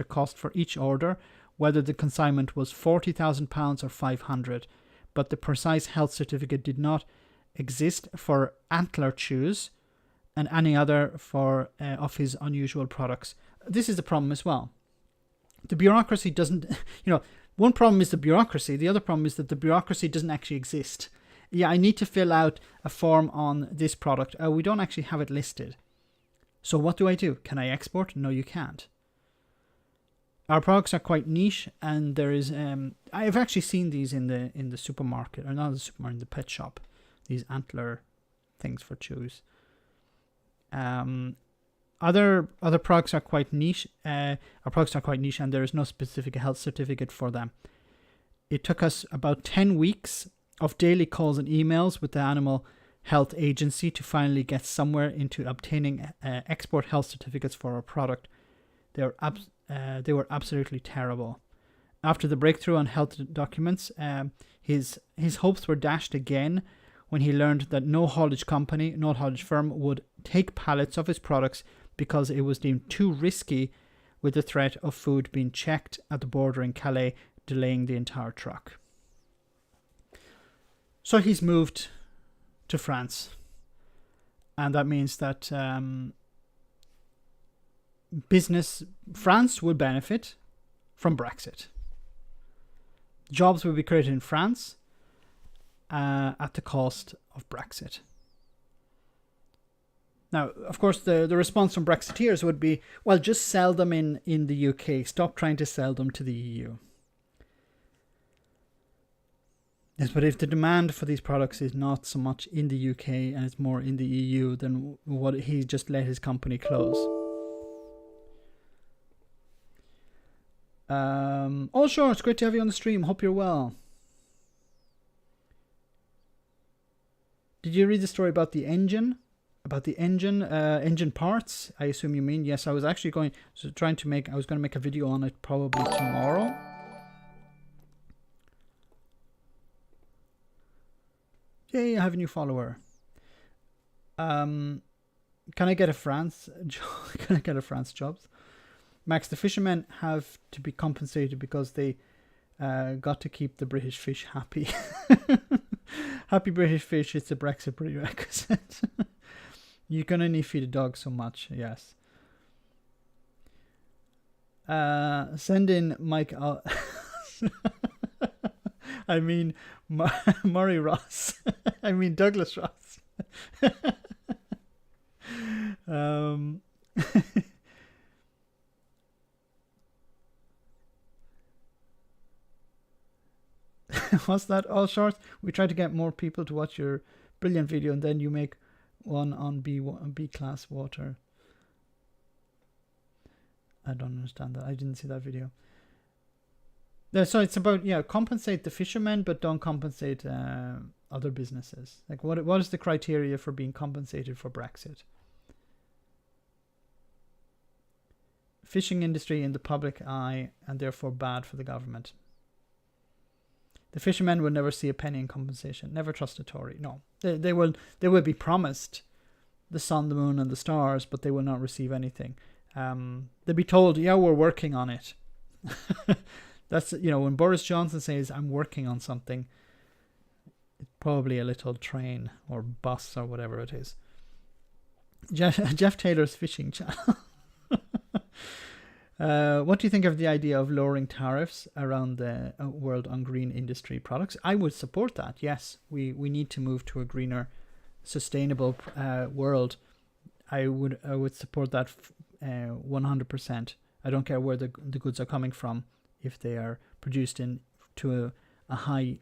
cost for each order, whether the consignment was £40,000 or 500, but the precise health certificate did not exist for Antler Chews and any other of his unusual products. This is the problem as well. The bureaucracy doesn't, one problem is the bureaucracy. The other problem is that the bureaucracy doesn't actually exist. Yeah, I need to fill out a form on this product. We don't actually have it listed. So what do I do? Can I export? No, you can't. Our products are quite niche, and there is I've actually seen these in the supermarket, or not the supermarket, in the pet shop. These antler things for chews. Other products are quite niche. Our products are quite niche, and there is no specific health certificate for them. It took us about 10 weeks of daily calls and emails with the Animal Health Agency to finally get somewhere into obtaining export health certificates for our product. They were absolutely terrible. After the breakthrough on health documents, his hopes were dashed again when he learned that no haulage firm would take pallets of his products because it was deemed too risky, with the threat of food being checked at the border in Calais, delaying the entire truck. So he's moved to France, and that means that France will benefit from Brexit. Jobs will be created in France at the cost of Brexit. Now, of course, the response from Brexiteers would be, well, just sell them in the UK. Stop trying to sell them to the EU. Yes, but if the demand for these products is not so much in the UK and it's more in the EU, then what, he just let his company close. Oh, sure, it's great to have you on the stream. Hope you're well. Did you read the story about the engine? About the engine parts? I assume you mean. Yes, I was actually going to make a video on it probably tomorrow. Yay, I have a new follower. Can I get a France job? Max, the fishermen have to be compensated because they got to keep the British fish happy. Happy British fish, it's a Brexit prerequisite. You can only feed a dog so much, yes. Send in Mike. I mean, Murray Ross. I mean, Douglas Ross. What's that? All shorts? We try to get more people to watch your brilliant video, and then you make one on B class water. I don't understand that. I didn't see that video. So it's about, compensate the fishermen, but don't compensate other businesses. Like, what is the criteria for being compensated for Brexit? Fishing industry in the public eye, and therefore bad for the government. The fishermen will never see a penny in compensation. Never trust a Tory. No, they will be promised the sun, the moon, and the stars, but they will not receive anything. They'll be told, "Yeah, we're working on it." That's, when Boris Johnson says, "I'm working on something," it's probably a little train or bus or whatever it is. Jeff Taylor's fishing channel. What do you think of the idea of lowering tariffs around the world on green industry products? I would support that. Yes, we need to move to a greener, sustainable world. I would support that 100%. I don't care where the goods are coming from. If they are produced to a high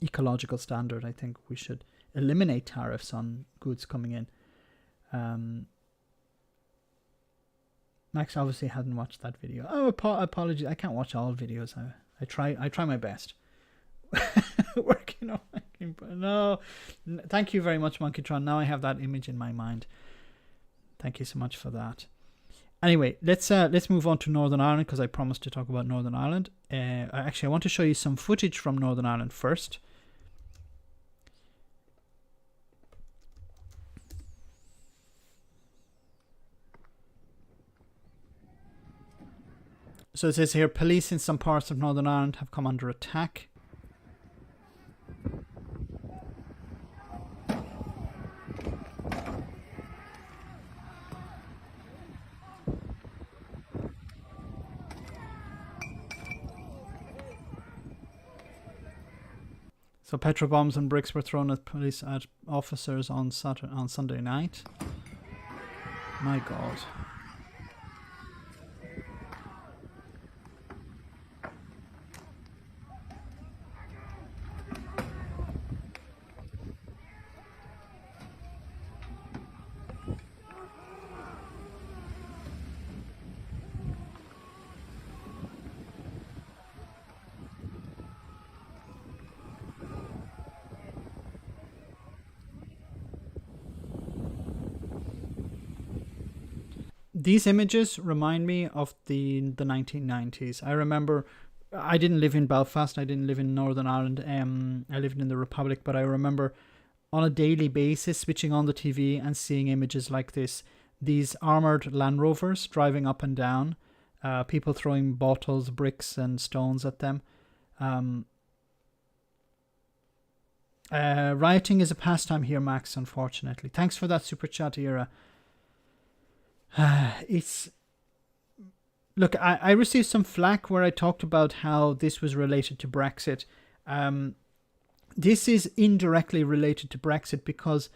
ecological standard, I think we should eliminate tariffs on goods coming in. Max obviously hadn't watched that video. Oh, apologies. I can't watch all videos. I try my best. Working on no. Thank you very much, Monkeytron. Now I have that image in my mind. Thank you so much for that. Anyway, let's move on to Northern Ireland, because I promised to talk about Northern Ireland. Actually, I want to show you some footage from Northern Ireland first. So it says here, police in some parts of Northern Ireland have come under attack. So petrol bombs and bricks were thrown at police at officers on Sunday night. My God. These images remind me of the 1990s. I remember, I didn't live in Belfast, I didn't live in Northern Ireland, I lived in the Republic, but I remember on a daily basis switching on the TV and seeing images like this. These armoured Land Rovers driving up and down, people throwing bottles, bricks and stones at them. Rioting is a pastime here, Max, unfortunately. Thanks for that super chat, Ira. Look, I received some flack where I talked about how this was related to Brexit. This is indirectly related to Brexit because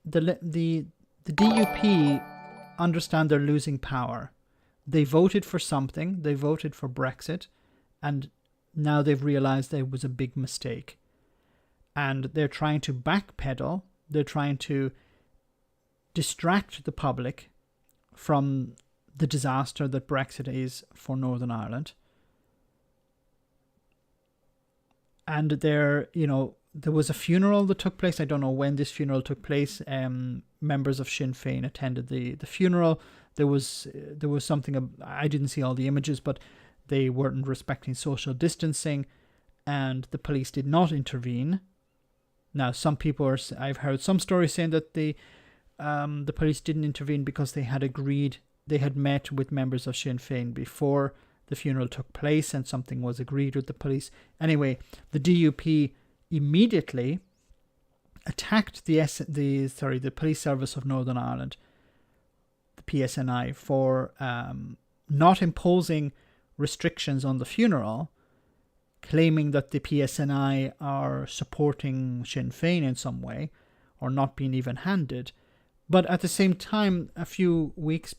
the DUP understand they're losing power. They voted for something. They voted for Brexit, and now they've realized there was a big mistake. And they're trying to backpedal. They're trying to distract the public from the disaster that Brexit is for Northern Ireland. And there was a funeral that took place. I don't know when this funeral took place. Members of Sinn Féin attended the funeral. There was something, I didn't see all the images, but they weren't respecting social distancing, and the police did not intervene. Now, I've heard some stories saying that the police didn't intervene because they had met with members of Sinn Féin before the funeral took place and something was agreed with the police. Anyway, the DUP immediately attacked the Police Service of Northern Ireland, the PSNI, for not imposing restrictions on the funeral, claiming that the PSNI are supporting Sinn Féin in some way or not being even-handed. But at the same time, a few weeks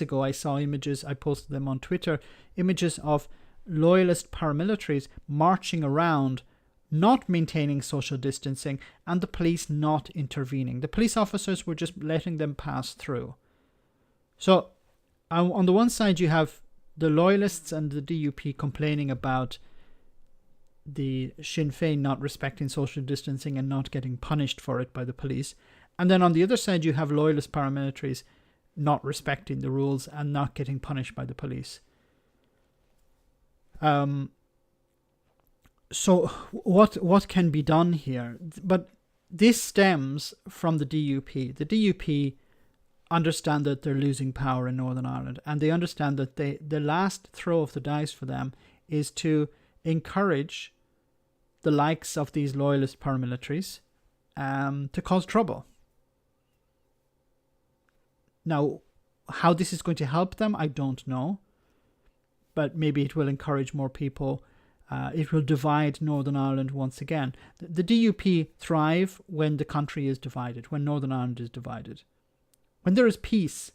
ago, I saw images, I posted them on Twitter, images of loyalist paramilitaries marching around, not maintaining social distancing, and the police not intervening. The police officers were just letting them pass through. So, on the one side, you have the loyalists and the DUP complaining about the Sinn Féin not respecting social distancing and not getting punished for it by the police. And then on the other side, you have loyalist paramilitaries not respecting the rules and not getting punished by the police. So what can be done here? But this stems from the DUP. The DUP understand that they're losing power in Northern Ireland, and they understand that the last throw of the dice for them is to encourage the likes of these loyalist paramilitaries to cause trouble. Now, how this is going to help them, I don't know. But maybe it will encourage more people. It will divide Northern Ireland once again. The DUP thrive when the country is divided, when Northern Ireland is divided. When there is peace,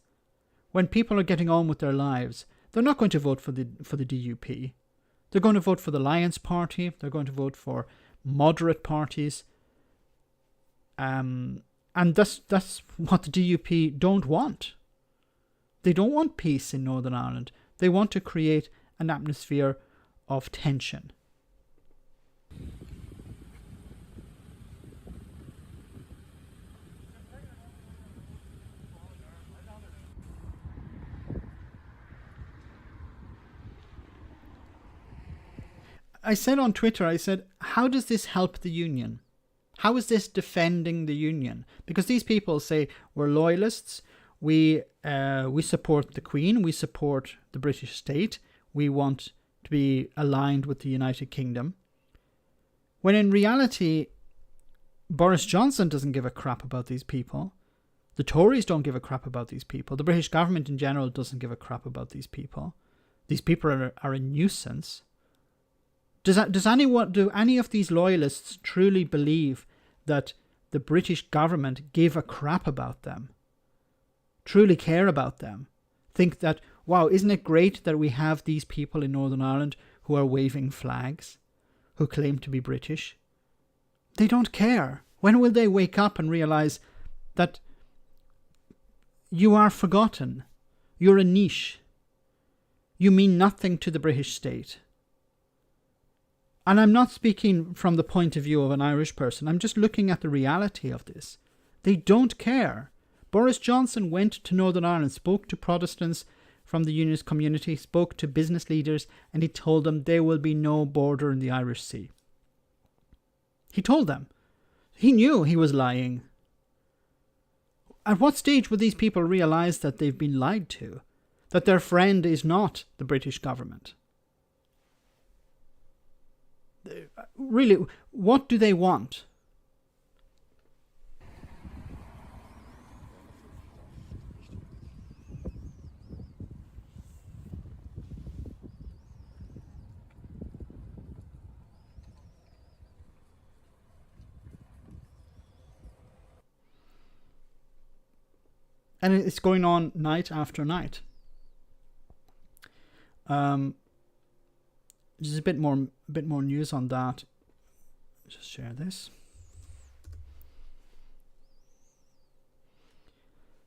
when people are getting on with their lives, they're not going to vote for the DUP. They're going to vote for the Alliance Party. They're going to vote for moderate parties. And that's what the DUP don't want. They don't want peace in Northern Ireland. They want to create an atmosphere of tension. I said on Twitter, how does this help the union? How is this defending the union? Because these people say we're loyalists, we support the Queen, we support the British state, we want to be aligned with the United Kingdom. When in reality, Boris Johnson doesn't give a crap about these people. The Tories don't give a crap about these people. The British government in general doesn't give a crap about these people. These people are a nuisance. Do any of these loyalists truly believe that the British government give a crap about them? Truly care about them? Think that, wow, isn't it great that we have these people in Northern Ireland who are waving flags, who claim to be British? They don't care. When will they wake up and realise that you are forgotten? You're a niche. You mean nothing to the British state. And I'm not speaking from the point of view of an Irish person. I'm just looking at the reality of this. They don't care. Boris Johnson went to Northern Ireland, spoke to Protestants from the Unionist community, spoke to business leaders, and he told them there will be no border in the Irish Sea. He told them. He knew he was lying. At what stage would these people realise that they've been lied to? That their friend is not the British government? Really, what do they want? And it's going on night after night. Just a bit more news on that. Just share this.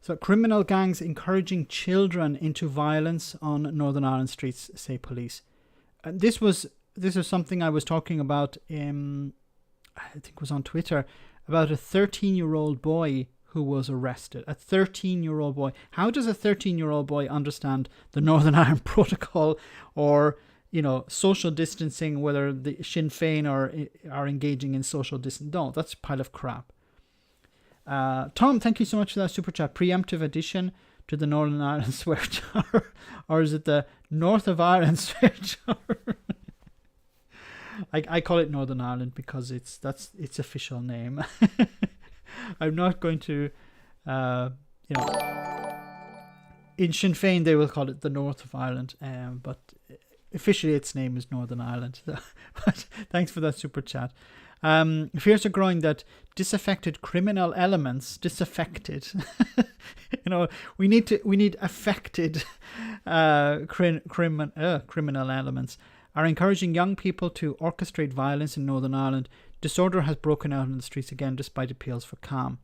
So, criminal gangs encouraging children into violence on Northern Ireland streets, say police. This is something I was talking about in, I think it was on Twitter, about a 13-year-old boy who was arrested. A 13-year-old boy. How does a 13-year-old boy understand the Northern Ireland Protocol or, social distancing, whether the Sinn Féin are engaging in social distancing? No, that's a pile of crap. Tom, thank you so much for that super chat. Preemptive addition to the Northern Ireland swear jar. Or is it the North of Ireland swear jar? I call it Northern Ireland because that's its official name. I'm not going to, in Sinn Féin they will call it the North of Ireland, but officially its name is Northern Ireland. But thanks for that super chat. Fears are growing that disaffected criminal elements, we need affected criminal elements, are encouraging young people to orchestrate violence in Northern Ireland. Disorder has broken out in the streets again despite appeals for calm.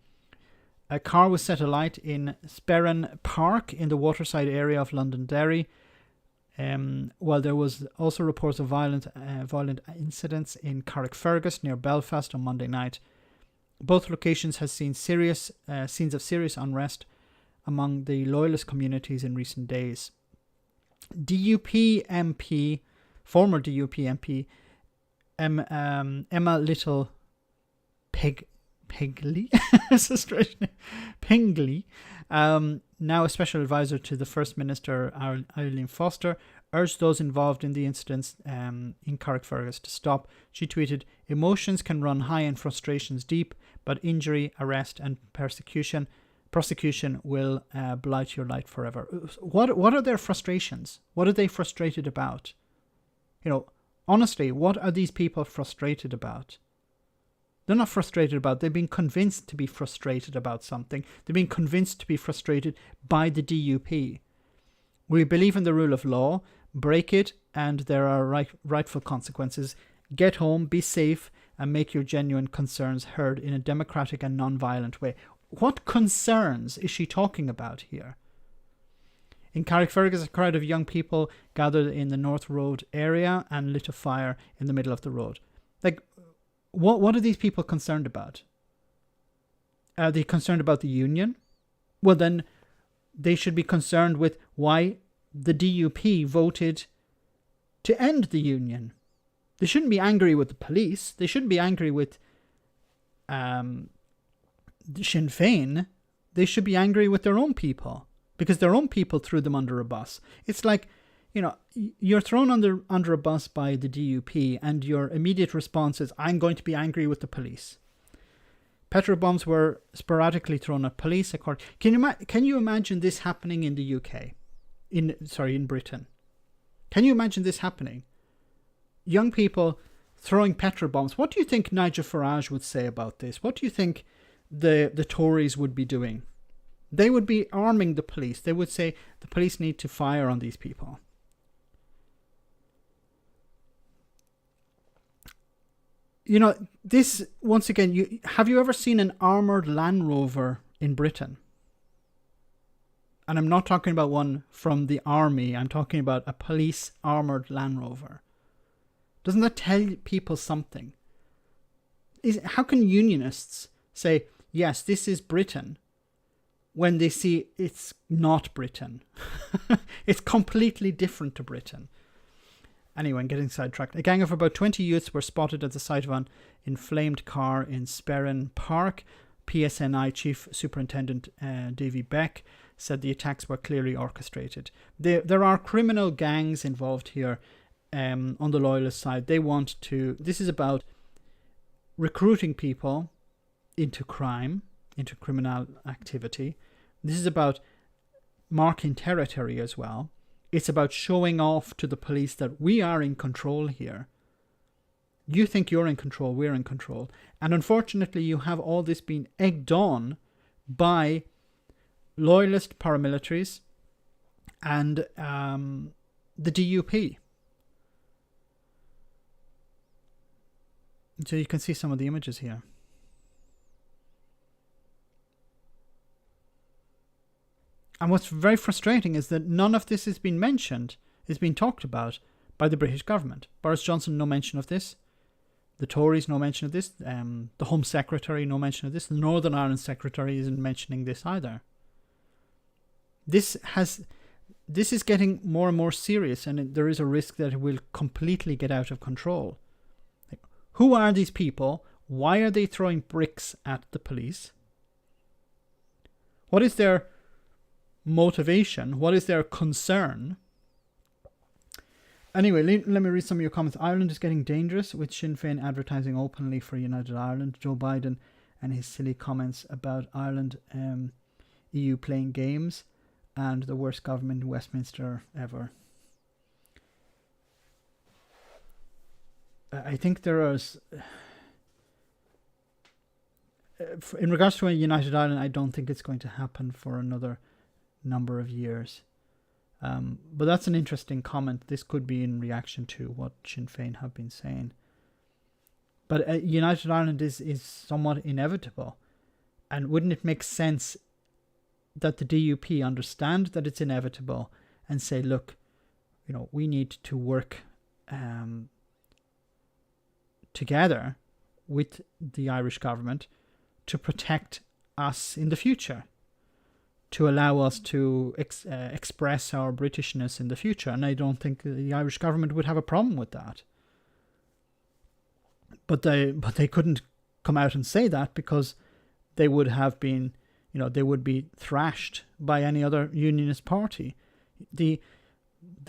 A car was set alight in Sperrin Park in the waterside area of Londonderry, while there was also reports of violent incidents in Carrickfergus near Belfast on Monday night. Both locations have seen scenes of serious unrest among the loyalist communities in recent days. Former DUP MP Emma Little Pingley, now a special advisor to the First Minister Eileen Foster, urged those involved in the incidents in Carrickfergus to stop. She tweeted, "Emotions can run high and frustrations deep, but injury, arrest and prosecution will blight your life forever." What are their frustrations? What are they frustrated about? Honestly, what are these people frustrated about? They're not frustrated about. They've been convinced to be frustrated about something. They've been convinced to be frustrated by the DUP. We believe in the rule of law. Break it, and there are rightful consequences. Get home, be safe, and make your genuine concerns heard in a democratic and non-violent way. What concerns is she talking about here? In Carrickfergus, a crowd of young people gathered in the North Road area and lit a fire in the middle of the road. What are these people concerned about? Are they concerned about the union? Well, then they should be concerned with why the DUP voted to end the union. They shouldn't be angry with the police. They shouldn't be angry with Sinn Féin. They should be angry with their own people, because their own people threw them under a bus. It's like, you're thrown under a bus by the DUP, and your immediate response is, I'm going to be angry with the police. Petrol bombs were sporadically thrown at police. Can you imagine this happening in the UK? In Britain? Can you imagine this happening? Young people throwing petrol bombs. What do you think Nigel Farage would say about this? What do you think the Tories would be doing? They would be arming the police. They would say the police need to fire on these people. This, once again, have you ever seen an armoured Land Rover in Britain? And I'm not talking about one from the army. I'm talking about a police armoured Land Rover. Doesn't that tell people something? How can unionists say, yes, this is Britain, when they see it's not Britain? It's completely different to Britain. Anyway, I'm getting sidetracked. A gang of about 20 youths were spotted at the site of an inflamed car in Sperrin Park. PSNI Chief Superintendent Davy Beck said the attacks were clearly orchestrated. There are criminal gangs involved here on the Loyalist side. This is about recruiting people into crime, into criminal activity. This is about marking territory as well. It's about showing off to the police that we are in control here. You think you're in control, we're in control. And unfortunately, you have all this being egged on by Loyalist paramilitaries and the DUP. So you can see some of the images here. And what's very frustrating is that none of this has been mentioned, is being talked about by the British government. Boris Johnson, no mention of this. The Tories, no mention of this. The Home Secretary, no mention of this. The Northern Ireland Secretary isn't mentioning this either. This is getting more and more serious, and there is a risk that it will completely get out of control. Who are these people? Why are they throwing bricks at the police? What is their motivation? What is their concern? Anyway, let me read some of your comments. Ireland is getting dangerous with Sinn Féin advertising openly for United Ireland. Joe Biden and his silly comments about Ireland, EU playing games, and the worst government in Westminster ever. I think there is... in regards to a United Ireland, I don't think it's going to happen for another number of years. But that's an interesting comment. This could be in reaction to what Sinn Féin have been saying. But United Ireland is somewhat inevitable. And wouldn't it make sense that the DUP understand that it's inevitable and say, look, we need to work together with the Irish government to protect us in the future, to allow us to express our Britishness in the future. And I don't think the Irish government would have a problem with that. But they couldn't come out and say that because they would have been, they would be thrashed by any other unionist party. The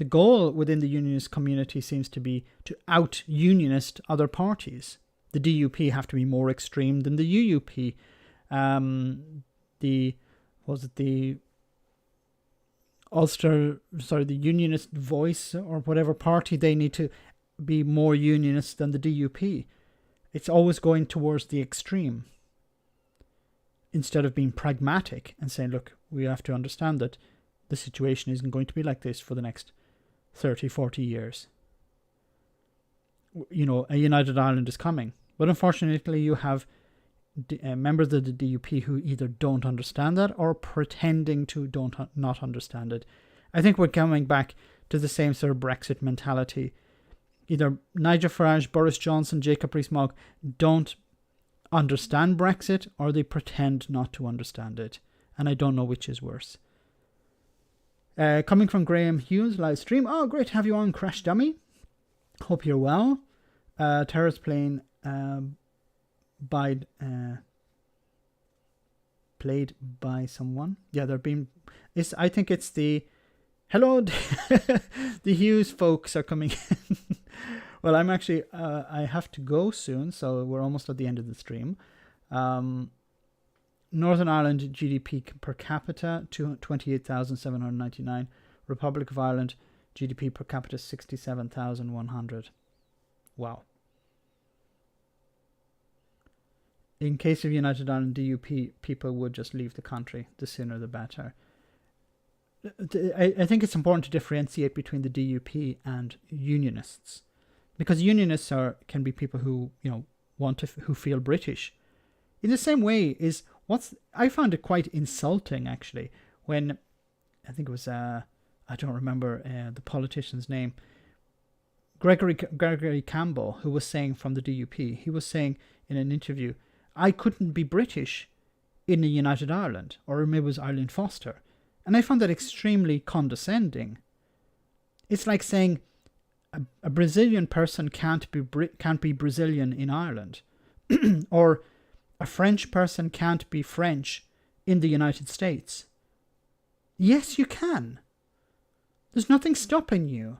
goal within the unionist community seems to be to out-unionist other parties. The DUP have to be more extreme than the UUP. The Unionist Voice or whatever party, they need to be more unionist than the DUP. It's always going towards the extreme instead of being pragmatic and saying, look, we have to understand that the situation isn't going to be like this for the next 30, 40 years. A United Ireland is coming. But unfortunately, you have members of the DUP who either don't understand that or pretending to not understand it. I think we're coming back to the same sort of Brexit mentality. Either Nigel Farage, Boris Johnson, Jacob Rees-Mogg don't understand Brexit, or they pretend not to understand it. And I don't know which is worse. Coming from Graham Hughes, live stream. Oh, great to have you on, Crash Dummy. Hope you're well. Terrace plane played by someone. Yeah, I think it's the Hello, the Hughes folks are coming in. Well, I'm actually, I have to go soon, so we're almost at the end of the stream. Northern Ireland GDP per capita, 28,799. Republic of Ireland GDP per capita, 67,100. Wow. In case of United Ireland, DUP people would just leave the country. The sooner the better. I think it's important to differentiate between the DUP and unionists, because unionists can be people who who feel British. In the same way I found it quite insulting actually when I think it was I don't remember the politician's name, Gregory Campbell, who was saying from the DUP. He was saying in an interview, I couldn't be British in the United Ireland, or maybe it was Arlene Foster. And I found that extremely condescending. It's like saying a Brazilian person can't be Brazilian in Ireland, or a French person can't be French in the United States. Yes, you can. There's nothing stopping you.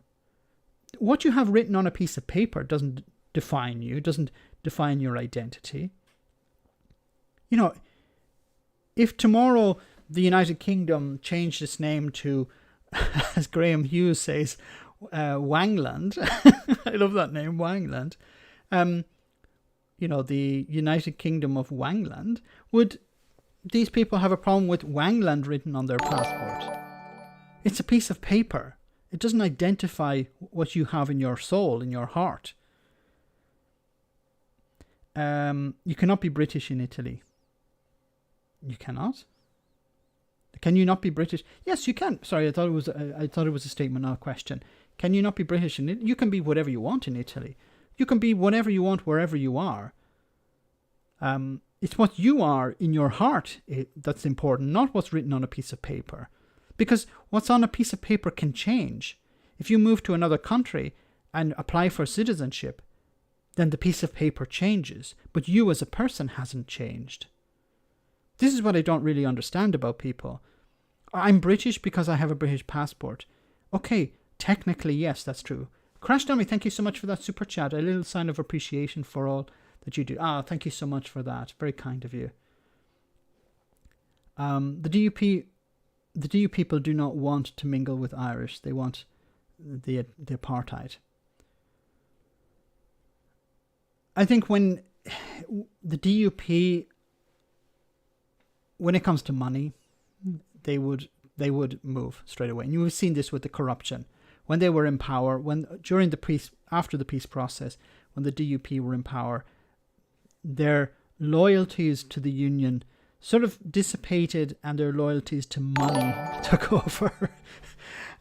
What you have written on a piece of paper doesn't define you, doesn't define your identity. If tomorrow the United Kingdom changed its name to, as Graham Hughes says, Wangland. I love that name, Wangland. The United Kingdom of Wangland. Would these people have a problem with Wangland written on their passport? It's a piece of paper. It doesn't identify what you have in your soul, in your heart. You cannot be British in Italy. You cannot? Can you not be British? Yes, you can. Sorry, I thought it was a statement, not a question. Can you not be British in Italy? You can be whatever you want in Italy. You can be whatever you want wherever you are. It's what you are in your heart that's important, not what's written on a piece of paper. Because what's on a piece of paper can change. If you move to another country and apply for citizenship, then the piece of paper changes, but you as a person hasn't changed. This is what I don't really understand about people. I'm British because I have a British passport. Okay, technically, yes, that's true. Crash Dummy, thank you so much for that super chat. A little sign of appreciation for all that you do. Thank you so much for that. Very kind of you. The DUP people do not want to mingle with Irish. They want the apartheid. I think when the DUP, when it comes to money, they would move straight away. And you've seen this with the corruption. When they were in power, after the peace process, when the DUP were in power, their loyalties to the union sort of dissipated and their loyalties to money took over.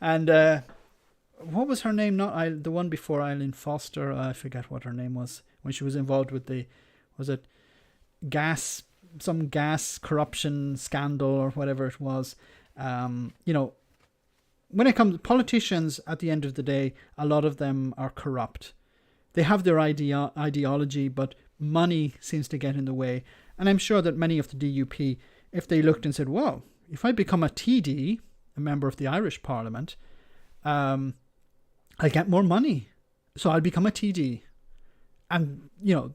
And what was her name? The one before Eileen Foster. I forget what her name was when she was involved with some gas corruption scandal or whatever it was. When it comes to politicians, at the end of the day, a lot of them are corrupt. They have their ideology, but money seems to get in the way. And I'm sure that many of the DUP, if they looked and said, well, if I become a TD, a member of the Irish Parliament, I'll get more money. So I'll become a TD. And,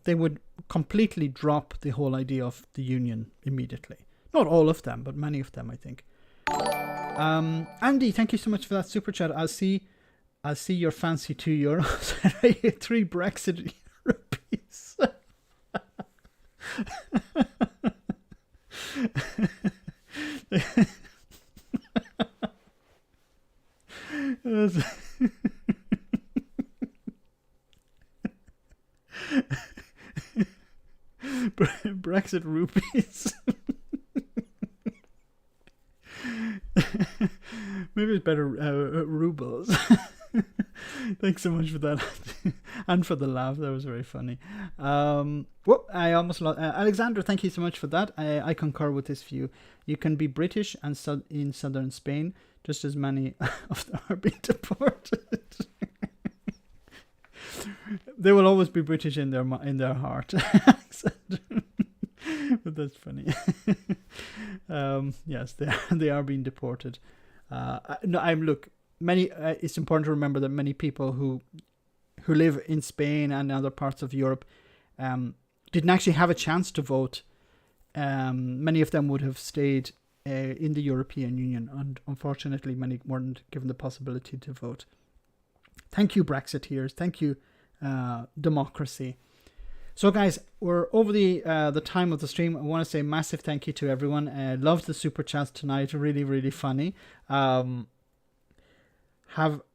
they would completely drop the whole idea of the union immediately. Not all of them, but many of them, I think. Andy, thank you so much for that super chat. I'll see your fancy €2. 3 Brexit rupees. Brexit rupees. Maybe it's better rubles. Thanks so much for that. And for the laugh. That was very funny. I almost lost. Alexander, thank you so much for that. I concur with this view. You can be British and in southern Spain, just as many of them are being deported. They will always be British in their heart. But that's funny. Yes, they are being deported. it's important to remember that many people who live in Spain and other parts of Europe didn't actually have a chance to vote. Many of them would have stayed in the European Union, and unfortunately many weren't given the possibility to vote. Thank you, Brexiteers. Thank you, democracy. So guys, we're over the time of the stream. I want to say massive thank you to everyone. Loved the super chats tonight. Really, really funny. Have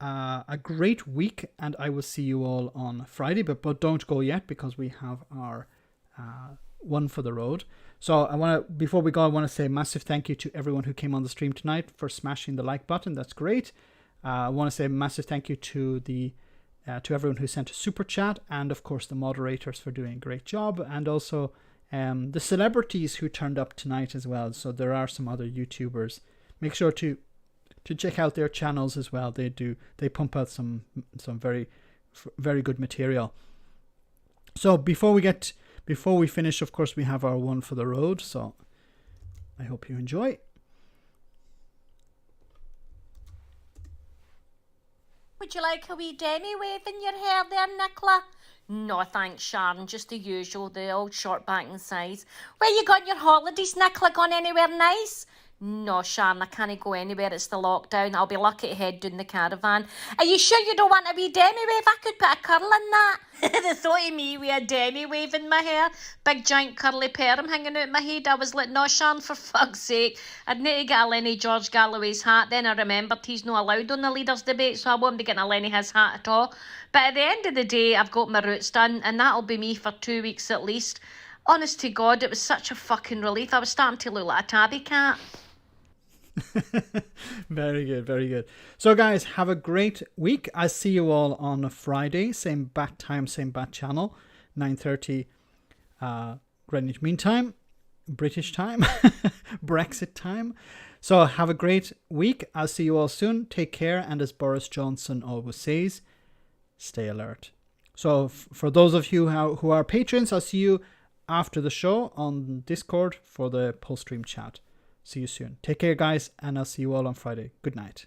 a great week, and I will see you all on Friday. But don't go yet, because we have our one for the road. So before we go, I want to say a massive thank you to everyone who came on the stream tonight for smashing the like button. That's great. I want to say a massive thank you to everyone who sent a super chat, and of course the moderators for doing a great job, and also the celebrities who turned up tonight as well. So there are some other YouTubers. Make sure to check out their channels as well. They pump out some very, very good material. So before we finish, of course, we have our one for the road. So I hope you enjoy. Would you like a wee demi wave in your hair there, Nicola? No, thanks, Sharon. Just the usual, the old short back and sides. Where you got your holidays, Nicola? Gone anywhere nice? No, Sharon, I can't go anywhere. It's the lockdown. I'll be lucky to head down the caravan. Are you sure you don't want a wee demi wave? I could put a curl in that. The thought of me with a demi wave in my hair, big giant curly perm hanging out my head. I was like, no, Sharon, for fuck's sake. I'd need to get a Lenny George Galloway's hat. Then I remembered he's not allowed on the leaders' debate, so I won't be getting a Lenny his hat at all. But at the end of the day, I've got my roots done, and that'll be me for 2 weeks at least. Honest to God, it was such a fucking relief. I was starting to look like a tabby cat. Very good, very good. So guys, have a great week. I'll see you all on a Friday, same bat time, same bat channel, 9:30 Greenwich Mean Time, British time, Brexit time. So have a great week. I'll see you all soon. Take care, and as Boris Johnson always says, stay alert. So for those of you who are patrons, I'll see you after the show on Discord for the post-stream chat. See you soon. Take care, guys, and I'll see you all on Friday. Good night.